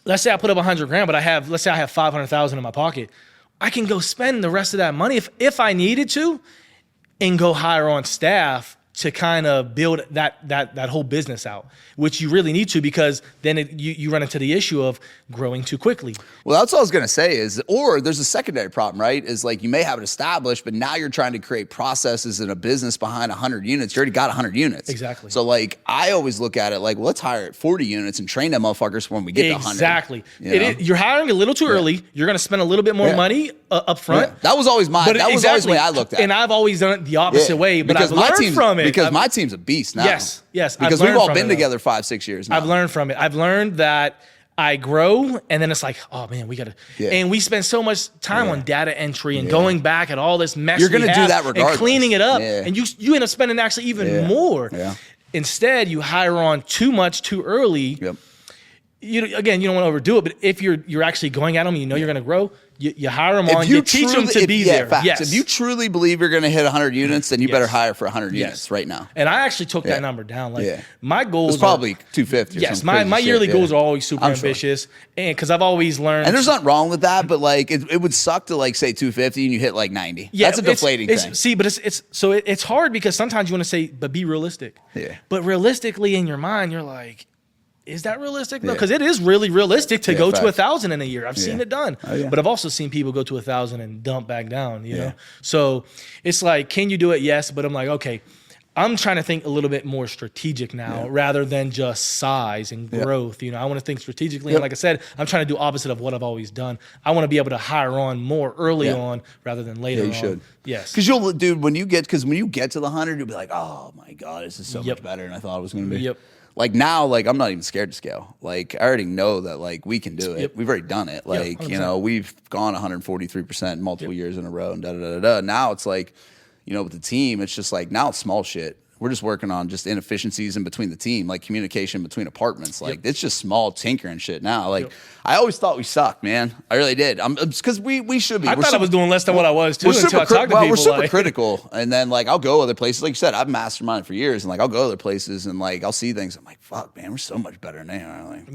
let's say I put up $100,000, but let's say I have $500,000 in my pocket. I can go spend the rest of that money if I needed to, and go hire on staff to kind of build that whole business out, which you really need to, because then you run into the issue of growing too quickly. Well, that's all I was going to say or there's a secondary problem, right? Is like you may have it established, but now you're trying to create processes in a business behind 100 units. You already got 100 units. Exactly. So like I always look at it like, well, let's hire 40 units and train them motherfuckers when we get to 100. Exactly. You're hiring a little too early. You're going to spend a little bit more money up front. That was always always the way I looked at it. And I've always done it the opposite way, but I've learned from it. Because my team's a beast now. Yes. Because we've all been together 5-6 years now. I've learned from it. I've learned that I grow, and then it's like, oh man, we gotta. And we spend so much time on data entry and going back at all this mess. You're gonna do that regardless. And cleaning it up, and you end up spending actually even more. Instead, you hire on too much too early. You don't want to overdo it, but if you're actually going at them, and you know you're going to grow, you hire them on, you teach them to be there. Facts. If you truly believe you're going to hit 100 units, then you better hire for 100 units right now. And I actually took that number down. Like my goals it's probably 250. Yes, my yearly goals are always super ambitious, and because I've always learned. And there's nothing wrong with that, but like it would suck to like say 250 and you hit like 90. That's a deflating thing. See, but it's hard, because sometimes you want to say, but be realistic. But realistically in your mind, you're like, is that realistic? No, because it is really realistic to go to 1,000 in a year. I've seen it done, but I've also seen people go to 1,000 and dump back down. You know, so it's like, can you do it? Yes, but I'm like, okay, I'm trying to think a little bit more strategic now, rather than just size and growth. You know, I want to think strategically, and like I said, I'm trying to do opposite of what I've always done. I want to be able to hire on more early on rather than later. You should. Yes, because when you get to the 100, you'll be like, oh my god, this is so much better than I thought it was going to be. Like now, like I'm not even scared to scale. Like I already know that like we can do it. We've already done it. Like, we've gone 143% multiple years in a row and da-da-da-da. Now it's like, with the team, it's just like, now it's small shit. We're just working on just inefficiencies in between the team, like communication between apartments. Like it's just small tinkering shit now. Like I always thought we sucked, man. I really did. Because we should be. I thought I was doing less than what I was too until I talked to people. We're super critical, and then like I'll go other places. Like you said, I've masterminded for years, and like I'll go other places, and like I'll see things. I'm like, fuck, man, we're so much better than they are. Like,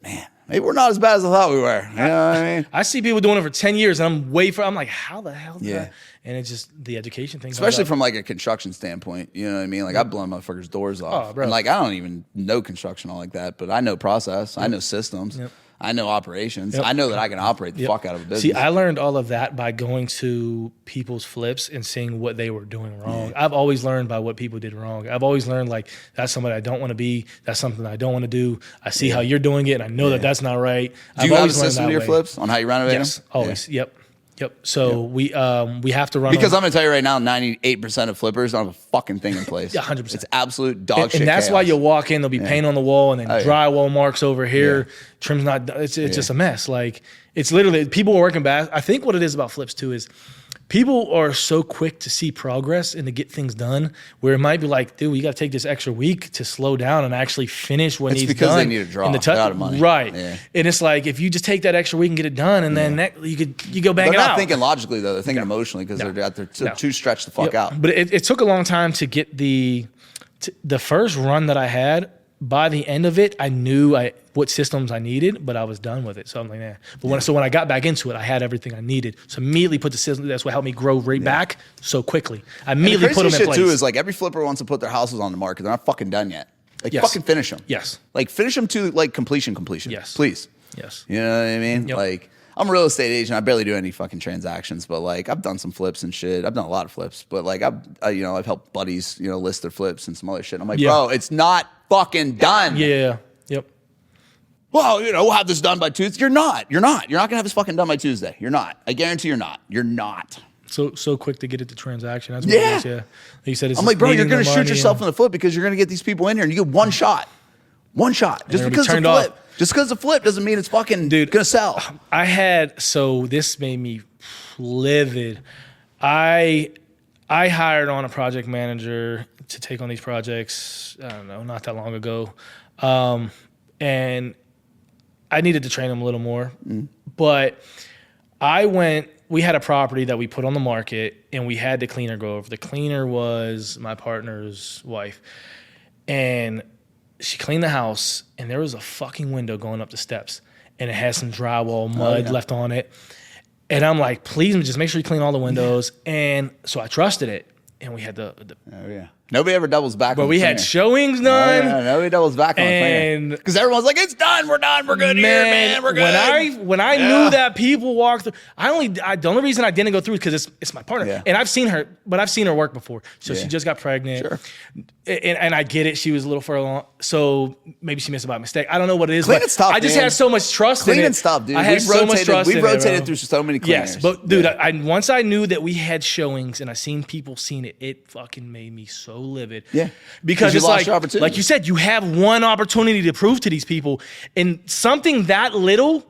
man, maybe we're not as bad as I thought we were. You know what I mean? I see people doing it for 10 years, and I'm like, how the hell did that? And it's just the education thing. Especially from like a construction standpoint. You know what I mean? Like I've blown motherfuckers' doors off. Oh, bro. And like I don't even know construction all like that, but I know process. I know systems. I know operations. I know that I can operate the fuck out of a business. See, I learned all of that by going to people's flips and seeing what they were doing wrong. I've always learned by what people did wrong. I've always learned like that's somebody I don't want to be. That's something I don't want to do. I see how you're doing it, and I know that that's not right. Do you have a system to your flips on how you renovate them? Yes, always. Yep. So we have to run because I'm gonna tell you right now, 98% of flippers don't have a fucking thing in place. 100%. It's absolute dog shit. And that's chaos. why you'll walk in, there'll be paint on the wall, and then drywall marks over here. Trim's not. It's just a mess. Like it's literally people are working bad. I think what it is about flips too is people are so quick to see progress and to get things done, where it might be like, dude, you got to take this extra week to slow down and actually finish what needs done. It's because they need to draw out of money. Right. Yeah. And it's like, if you just take that extra week and get it done, and then you go bang it out. They're not thinking logically, though. They're thinking emotionally, because they're out there too stretched the fuck out. But it took a long time to get the first run that I had. By the end of it, I knew what systems I needed, but I was done with it. So I'm like, nah. But when I got back into it, I had everything I needed. So immediately put the system. That's what helped me grow back so quickly. I immediately put them in place. The crazy shit too is like every flipper wants to put their houses on the market. They're not fucking done yet. Like fucking finish them. Yes. Like finish them to like completion. Yes. Please. Yes. You know what I mean? Yep. Like I'm a real estate agent. I barely do any fucking transactions, but like I've done some flips and shit. I've done a lot of flips, but like I've helped buddies, list their flips and some other shit. I'm like, bro, it's not fucking done. Yeah. Yep. Well, we'll have this done by Tuesday. You're not going to have this fucking done by Tuesday. You're not. I guarantee you're not. You're not. So quick to get it to transaction. That's what it is, yeah. Like you said, I'm like, bro, you're going to shoot yourself in the foot, because you're going to get these people in here and you get one shot. One shot. Just because it's a flip. Just because it's a flip doesn't mean it's fucking going to sell. This made me livid. I hired on a project manager to take on these projects, I don't know, not that long ago. And I needed to train him a little more. But we had a property that we put on the market, and we had the cleaner go over. The cleaner was my partner's wife. And she cleaned the house, and there was a fucking window going up the steps, and it had some drywall mud left on it. And I'm like, please just make sure you clean all the windows. And so I trusted it. And we had Nobody ever doubles back. But we had showings done. Nobody doubles back on the cleaner. Because everyone's like, it's done. We're done. We're good here, man. We're good. When I knew that people walked through, the only reason I didn't go through is because it's my partner. Yeah. And I've seen her work before. So she just got pregnant. Sure. And I get it. She was a little further along. So maybe she missed it by mistake. I don't know what it is. Cleaning's tough, I just had so much trust in it. Cleaning's tough, dude. I had so much trust in it. We've rotated through so many cleaners. Yes. But dude, once I knew that we had showings and I seen people seen it, it fucking made me so livid. Yeah. Because it's like you said, you have one opportunity to prove to these people, and something that little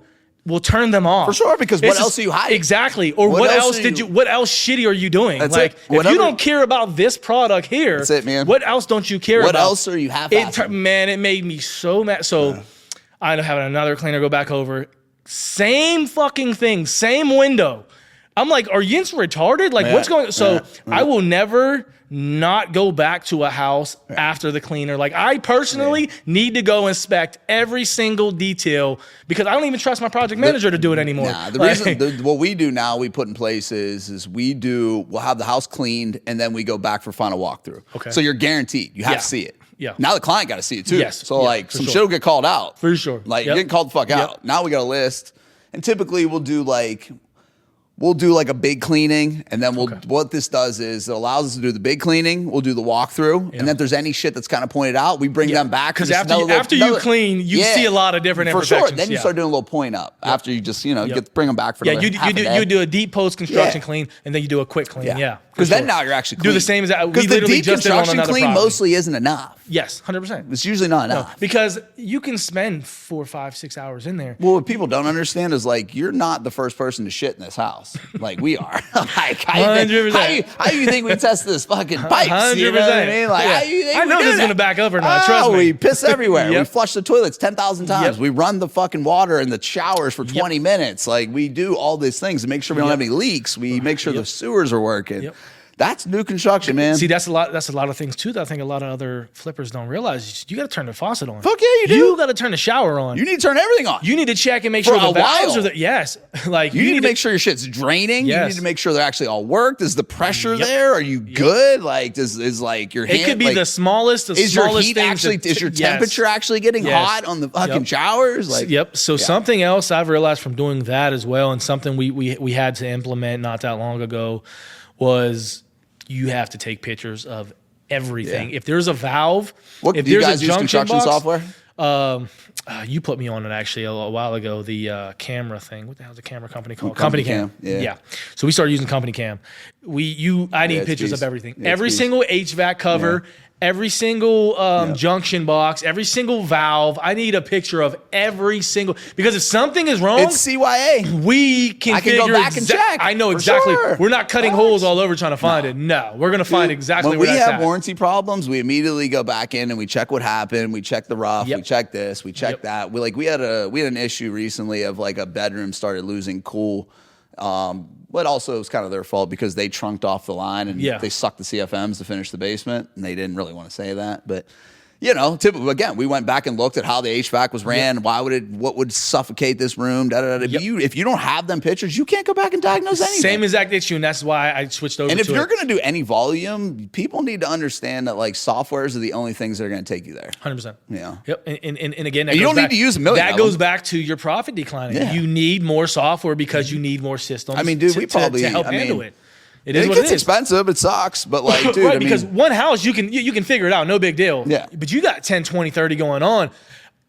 will turn them off. For sure, because what else are you hiding? Exactly. Or what else shitty are you doing? That's like, if you don't care about this product here, that's it, man. What else don't you care about? What else are you half-assing? Man, it made me so mad. So I ended up having another cleaner go back over. Same fucking thing, same window. I'm like, are you retarded? Like, what's going on? So I will never not go back to a house after the cleaner. Like, I personally need to go inspect every single detail, because I don't even trust my project manager to do it anymore. Nah, what we do now, we put in place is we'll have the house cleaned, and then we go back for final walkthrough. Okay. So you're guaranteed. You have to see it. Yeah. Now the client got to see it too. Yes. So some shit will get called out. For sure. Like you're getting called the fuck out. Now we got a list, and typically we'll do a big cleaning, and then what this does is it allows us to do the big cleaning. We'll do the walkthrough, and then if there's any shit that's kind of pointed out, we bring them back. Because after you clean, you see a lot of different imperfections. For sure. Then you start doing a little point up after you just bring them back for you do a deep post construction clean, and then you do a quick clean. Because then now you're actually clean. Do the same as that. Because the deep construction clean mostly isn't enough. Yes, 100%. It's usually not enough. Because you can spend 4, 5, 6 hours in there. Well, what people don't understand is like, you're not the first person to shit in this house. Like we are. Like, how do you think we test this fucking pipes? 100%. You know what I mean? Like, how do you think I know this is going to back up or not. Trust me. We piss everywhere. We flush the toilets 10,000 times. We run the fucking water in the showers for 20 minutes. Like, we do all these things to make sure we don't have any leaks. We make sure the sewers are working. That's new construction, man. See, that's a lot of things too that I think a lot of other flippers don't realize. You got to turn the faucet on. Fuck yeah, you do. You got to turn the shower on. You need to turn everything on. You need to check and make sure the valves are there. Yes. Like you need to make sure your shit's draining. Yes. You need to make sure they're actually all worked. Is the pressure there? Are you good? Like is like your hand, it could be the smallest is your heat actually is your temperature actually getting hot on the fucking showers? Like So something else I've realized from doing that as well, and something we had to implement not that long ago, was you have to take pictures of everything. If there's a valve, if do you there's guys a use construction software? You put me on it actually a while ago. The camera thing. What the hell is the camera company called? Company Cam. Yeah. So we started using Company Cam. I need pictures of everything. Every single HVAC cover. every single junction box, every single valve. I need a picture of every single, because if something is wrong, it's CYA. We can I can go back and check. I know exactly. Sure. We're not cutting holes all over trying to find it. No, we're going to find exactly where that's at. When we have warranty problems, we immediately go back in and we check what happened. We check the rough. We check this. We check that. We had an issue recently of like a bedroom started losing cool. But also it was kind of their fault because they trunked off the line and they sucked the CFMs to finish the basement, and they didn't really want to say that. But typically, again, we went back and looked at how the HVAC was ran. What would suffocate this room? If you don't have them pictures, you can't go back and diagnose anything. Same exact issue, and that's why I switched over. And if you're going to do any volume, people need to understand that like softwares are the only things that are going to take you there. 100%. Yeah. Yep. And again, you don't need to use a million. That goes back to your profit declining. Yeah. You need more software because you need more systems. I mean, dude, we probably to help handle it. It gets expensive. It sucks. But like, dude, right, because one house, you can figure it out. No big deal. Yeah. But you got 10, 20, 30 going on.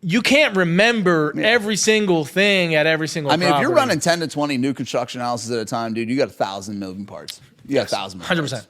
You can't remember every single thing at every single property. If you're running 10 to 20 new construction houses at a time, dude, you got 1,000 moving parts. You got 1,000 moving 100%. parts.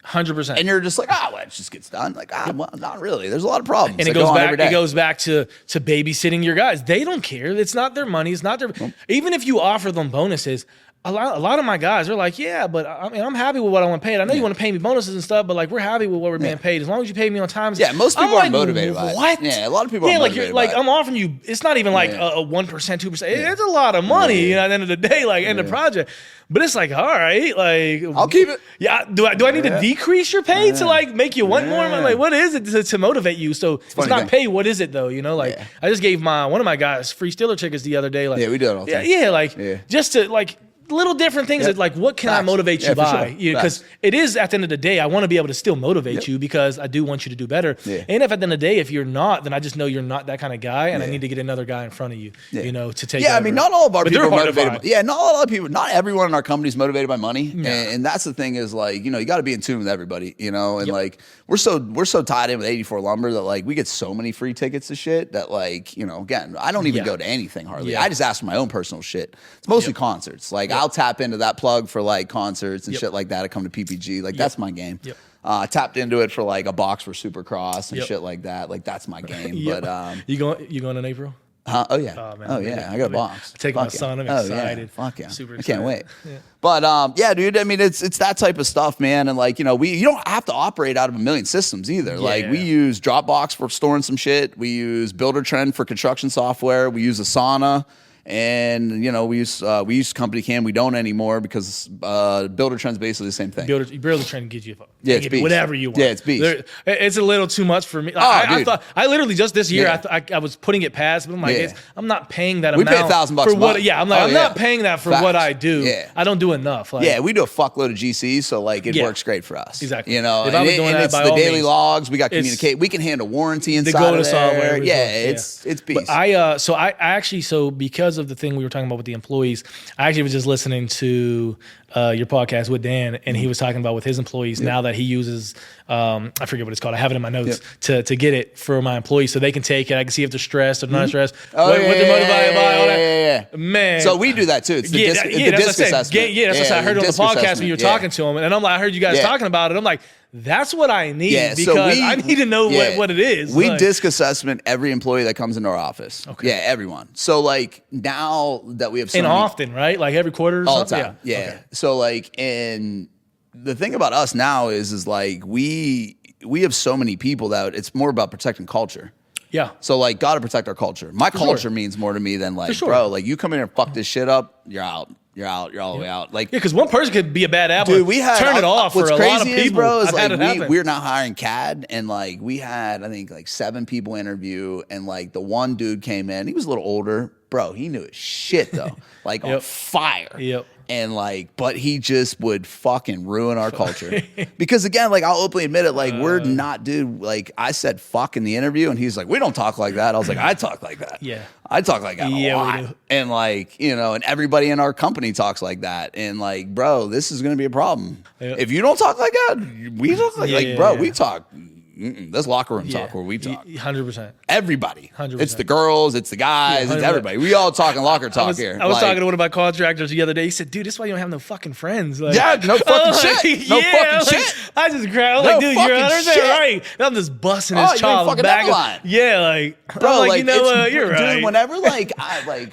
100%. And you're just like, well, it just gets done. Like, well, not really. There's a lot of problems. And it goes back to babysitting your guys. They don't care. It's not their money. It's not their. Even if you offer them bonuses, a lot of my guys are like, yeah, but I'm happy with what I want to pay. I know you want to pay me bonuses and stuff, but like we're happy with what we're being paid as long as you pay me on time. Yeah, most people are motivated by it. What? Yeah, a lot of people are motivated by it. I'm offering you. It's not even like a 1%, 2%. It's a lot of money. At the end of the day, end of project. But it's like, all right, like I'll keep it. Yeah. Do I need to decrease your pay to like make you want more? Like, what is it to motivate you? So it's not pay. What is it though? I just gave one of my guys free Steeler tickets the other day. Like, we do it all the time. Yeah, just to like. Little different things that like, what can I motivate you by? Because it is at the end of the day, I want to be able to still motivate you because I do want you to do better. Yeah. And if at the end of the day, if you're not, then I just know you're not that kind of guy, and I need to get another guy in front of you, to take. Yeah, over. Not all of our people are motivated. Not all of people. Not everyone in our company is motivated by money, and that's the thing is like you got to be in tune with everybody, and like we're so tied in with 84 Lumber that like we get so many free tickets to shit that like again I don't even go to anything hardly. I just ask for my own personal shit. It's mostly concerts. Like I'll tap into that plug for like concerts and shit like that. I come to PPG. Like that's my game. Tapped into it for like a box for Supercross and shit like that. Like that's my game. But you going in April? Oh yeah. Oh yeah. I got a box. Take my son. I'm excited. Yeah. Fuck yeah. Super excited. I can't wait. Yeah. But dude. I mean, it's that type of stuff, man. And like you don't have to operate out of a million systems either. Yeah. Like we use Dropbox for storing some shit. We use Builder Trend for construction software. We use Asana. And we use Company Cam. We don't anymore because Builder Trend's basically the same thing. Builder Trend gives you it's beast. Whatever you want. Yeah, it's beast. It's a little too much for me. I thought I literally just this year I was putting it past, but I'm like I'm not paying that amount. We pay $1,000 for what. Yeah, I'm like I'm not paying that for what I do. Yeah. I don't do enough. Like, we do a fuckload of GCs, so like it works great for us. Exactly. If I was doing that, it's the daily logs. We got communicate. We can handle warranty inside of there. Software. It's beast. But I actually because of the thing we were talking about with the employees, I actually was just listening to your podcast with Dan, and he was talking about with his employees now that he uses I forget what it's called. I have it in my notes to get it for my employees so they can take it. I can see if they're stressed or not stressed. What they're motivated by, all that. Man. So we do that too. It's the disc assessment. That's what I heard on the podcast when you were talking to him, and I'm like, I heard you guys talking about it. I'm like, that's what I need because I need to know what it is. We disc assessment every employee that comes into our office. Okay. Yeah, everyone. So like now that we have so many, often, right? Like every quarter or all something? the time. Yeah. Okay. So like the thing about us now is like we have so many people that it's more about protecting culture. Yeah. So like gotta protect our culture. My culture means more to me than like, bro, like you come in here and fuck this shit up, you're out. You're out. You're all the way out. Like, because one person could be a bad apple. Dude, we had turn it off for a lot of people. Bro, is like we're not hiring CAD, and like we had I think like 7 people interview, and like the one dude came in. He was a little older, bro. He knew his shit though, like on fire. Yep. And like, but he just would fucking ruin our culture. Because again, like I'll openly admit it, like we're not, dude, like I said fuck in the interview and he's like, we don't talk like that. I was like, I talk like that. Yeah. I talk like that a lot. We do. And like, and everybody in our company talks like that. And like, bro, this is going to be a problem. Yep. If you don't talk like that, we talk like, we talk This locker room talk where we talk. 100%. Everybody. 100%. It's the girls, it's the guys, it's everybody. We all talking locker talk here. I was talking to one of my contractors the other day. He said, dude, this is why you don't have no fucking friends. Like, yeah, no fucking shit. No fucking shit. I just cried. I was like, dude, you're 100% right. And I'm just busting his chops back. Yeah, like, bro, like, you know what? You're right. Dude, whenever, like,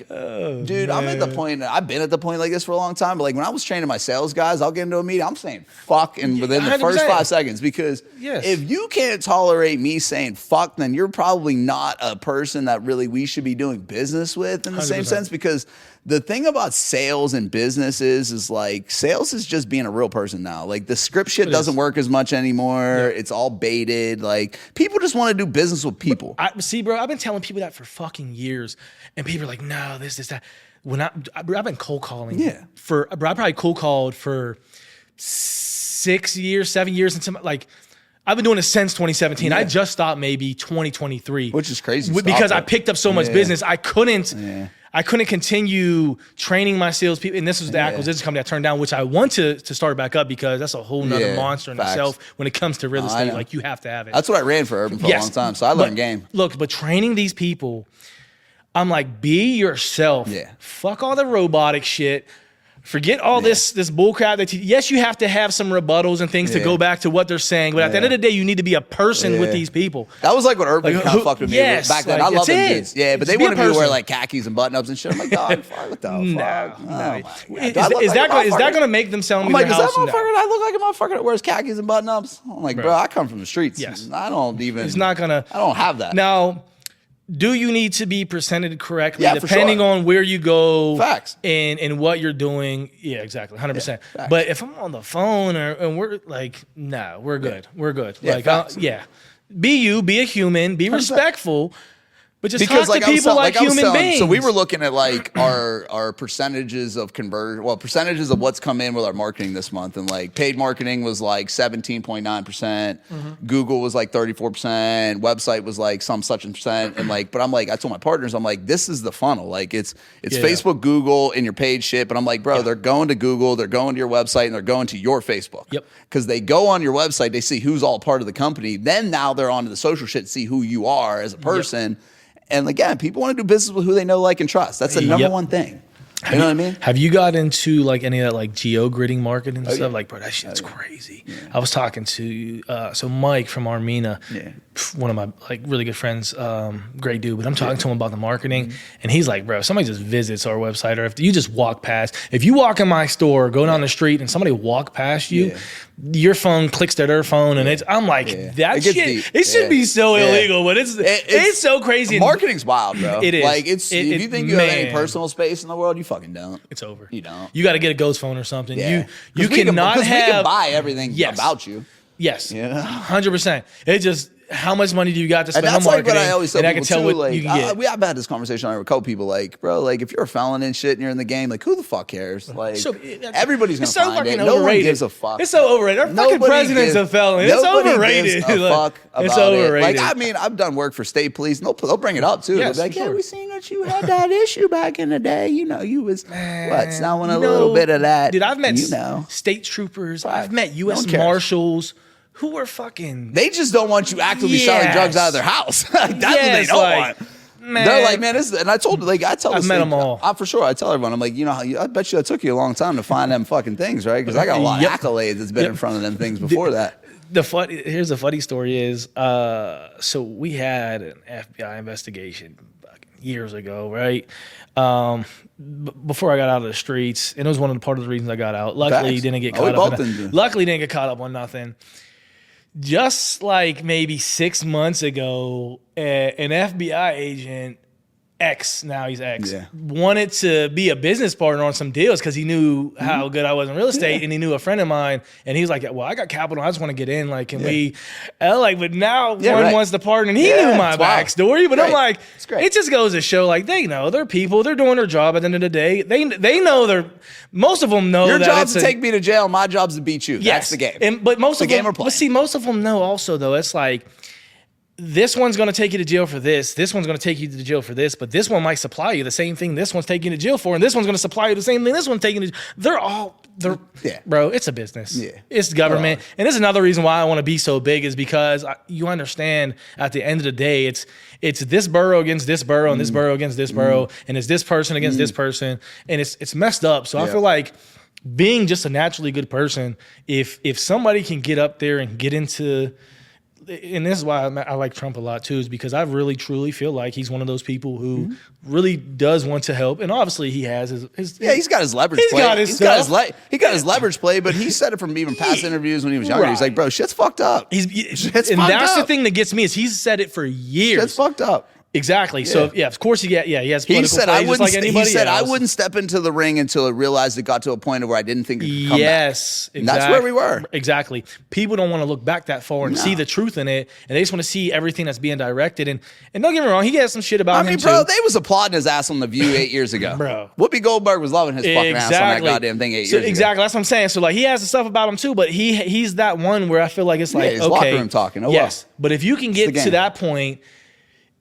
dude, I'm at the point, I've been at the point like this for a long time, but like when I was training my sales guys, I'll get into a meeting, I'm saying fuck within the first 5 seconds, because if you can't tolerate me saying fuck, then you're probably not a person that really we should be doing business with in the 100%. Same sense, because the thing about sales and business is like sales is just being a real person now. Like the script shit doesn't work as much anymore. Yeah. It's all baited. Like people just want to do business with people. See, bro, I've been telling people that for fucking years, and people are like, no, this, that. When I've been cold calling for, bro, I probably cold called for 6 years, 7 years, and some like. I've been doing it since 2017. I just stopped maybe 2023. Which is crazy. Because I picked up so much business. I couldn't continue training my salespeople. And this was the acquisition company I turned down, which I want to start back up, because that's a whole nother monster in itself when it comes to real estate. Like, you have to have it. That's what I ran for Urban for a long time. So I learned game. Look, but training these people, I'm like, be yourself. Yeah. Fuck all the robotic shit. Forget all this bullcrap. Yes, you have to have some rebuttals and things to go back to what they're saying, but at the end of the day, you need to be a person with these people. That was like what Urban kind of fucked with me back then. I love them dudes. Yeah, but they wanted me to wear like khakis and button-ups and shit. I'm like, dog, what the fuck? No. Is that going to make them sell me their house? Is that motherfucker? I look like a motherfucker that wears khakis and button-ups. I'm like, bro, I come from the streets. Yes. I don't have that. Now, do you need to be presented correctly depending on where you go? Facts. And what you're doing? Yeah, exactly. 100%. But if I'm on the phone and we're like, no, we're good. We're good. Yeah, like, be you, be a human, be respectful. But just talk to people like human beings. So we were looking at like our percentages of conversion, percentages of what's come in with our marketing this month. And like paid marketing was like 17.9%. Google was like 34%. Website was like such and percent. And like, but I'm like, I told my partners, I'm like, this is the funnel. Like it's Facebook, Google, and your paid shit. But I'm like, bro, they're going to Google, they're going to your website, and they're going to your Facebook. Yep. Because they go on your website, they see who's all part of the company. Then now they're on to the social shit to see who you are as a person. Yep. And again, people want to do business with who they know, like, and trust. That's the number one thing. You know what I mean? Have you got into like any of that like geo-gridding marketing and stuff? Yeah. Like, bro, that shit's crazy. Yeah. I was talking to so Mike from Armina, one of my like really good friends, great dude. But I'm talking to him about the marketing, and he's like, bro, if somebody just visits our website, or if you just walk past, if you walk in my store, go down the street, and somebody walk past you, your phone clicks to their phone, and I'm like, that shit. Deep. It should be so illegal, but it's so crazy. Marketing's wild, bro. It is. Like if you think you have any personal space in the world, you fucking don't. It's over. You don't. You got to get a ghost phone or something. Yeah. You cannot have. We can buy everything about you. Yes. 100%. It just. How much money do you got to spend on marketing? And that's like what I always tell people, I can tell too, what like, you can get. I've had this conversation with a couple people, like, bro, like, if you're a felon and shit and you're in the game, like, who the fuck cares? Like, everybody's going to find it. No one gives a fuck. It's so overrated. Our fucking president's a felon. It's overrated. Gives a fuck about it's overrated. Like, I mean, I've done work for state police. They'll bring it up, too. They'll be like, we seen that you had that issue back in the day. You know, you was, now want a little bit of that. Dude, I've met state troopers. I've met U.S. Marshals. Who are fucking... They just don't want you actively selling drugs out of their house. That's what they don't want. Man. They're like, man, and I told, like, I tell I've met them all. For sure. I tell everyone, I'm like, you know, I bet you that took you a long time to find them fucking things, right? Because I got a lot of accolades that's been in front of them things before that. Here's the funny story is, so we had an FBI investigation years ago, right? Before I got out of the streets, and it was one of the part of the reasons I got out. Luckily, didn't get caught up. Luckily, didn't get caught up on nothing. Just like maybe 6 months ago, an FBI agent, now he's ex, wanted to be a business partner on some deals because he knew how good I was in real estate, and he knew a friend of mine, and he was like, well, I got capital, I just want to get in, like, can we, but now one wants to partner, and he knew my backstory, but I'm like, it just goes to show, like, they know, they're people, they're doing their job at the end of the day, they know most of them know your job's to take me to jail, my job's to beat you. That's the game. But most of them know also, though, it's like, this one's going to take you to jail for this. This one's going to take you to jail for this, but this one might supply you the same thing this one's taking you to jail for, and this one's going to supply you the same thing this one's taking you to. Bro, it's a business. Yeah. It's government. And this is another reason why I want to be so big is because you understand at the end of the day, it's this borough against this borough and this borough against this borough, and it's this person against this person, and it's messed up. So I feel like being just a naturally good person, if somebody can get up there and get into, and this is why I like Trump a lot too, is because I really truly feel like he's one of those people who really does want to help, and obviously he has his he's got his leverage play. He got his leverage play, but he said it from even past interviews when he was younger. He's like, bro, shit's fucked up. That's the thing that gets me is he's said it for years. Shit's fucked up. Exactly. Yeah. So of course he has political plays just like anybody else. He said I wouldn't step into the ring until I realized it got to a point where I didn't think it could come back. Exactly. And that's where we were. Exactly. People don't want to look back that far and see the truth in it, and they just want to see everything that's being directed. And don't get me wrong, he has some shit about him bro, too. they was applauding his ass on The View 8 years ago. Bro. Whoopi Goldberg was loving his fucking ass on that goddamn thing 8 years ago. Exactly. That's what I'm saying. So like he has the stuff about him too, but he's that one where I feel like it's like, his locker room talking. Yes. But if you can get to that point,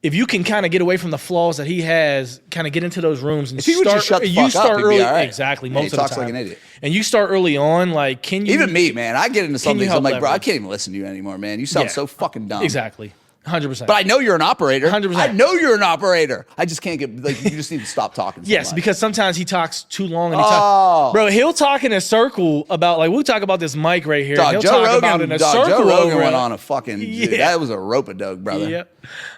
if you can kind of get away from the flaws that he has, kind of get into those rooms and if he would just shut the fuck up, he'd be all right. Exactly, most of the time. He talks like an idiot. And you start early on, like, can you... Even me, man, I get into some things, I'm like, bro, I can't even listen to you anymore, man. You sound so fucking dumb. Exactly. 100%. But I know you're an operator. 100%. I know you're an operator. I just can't get, like, you just need to stop talking so much. Because sometimes he talks too long. And bro, he'll talk in a circle about, like, we'll talk about this mic right here. He'll talk about in a circle. Joe Rogan went on a fucking, dude, that was a rope-a-dope, brother.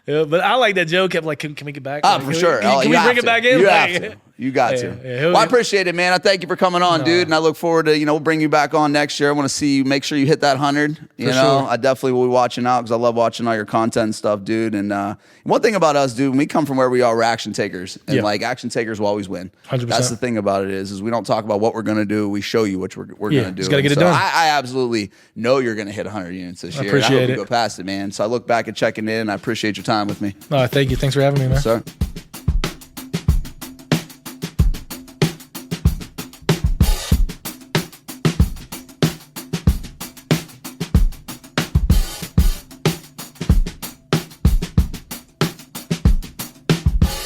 Yeah, but I like that Joe kept like, can we get back? For sure. Can we bring it back in? You have to. You got to. Well, I appreciate it, man. I thank you for coming on, dude. And I look forward to, we'll bring you back on next year. I want to see you, make sure you hit that 100. You know, I definitely will be watching out because I love watching all your content and stuff, dude. And one thing about us, dude, when we come from where we are, we're action takers. And like action takers will always win. 100%. That's the thing about it is we don't talk about what we're going to do. We show you what we're going to do. Just got to get it done. I absolutely know you're going to hit 100 units this year. I appreciate it. I hope you go past it, man. So I look back at checking in. I appreciate your time with me. Thank you. Thanks for having me, man. Yes, sir.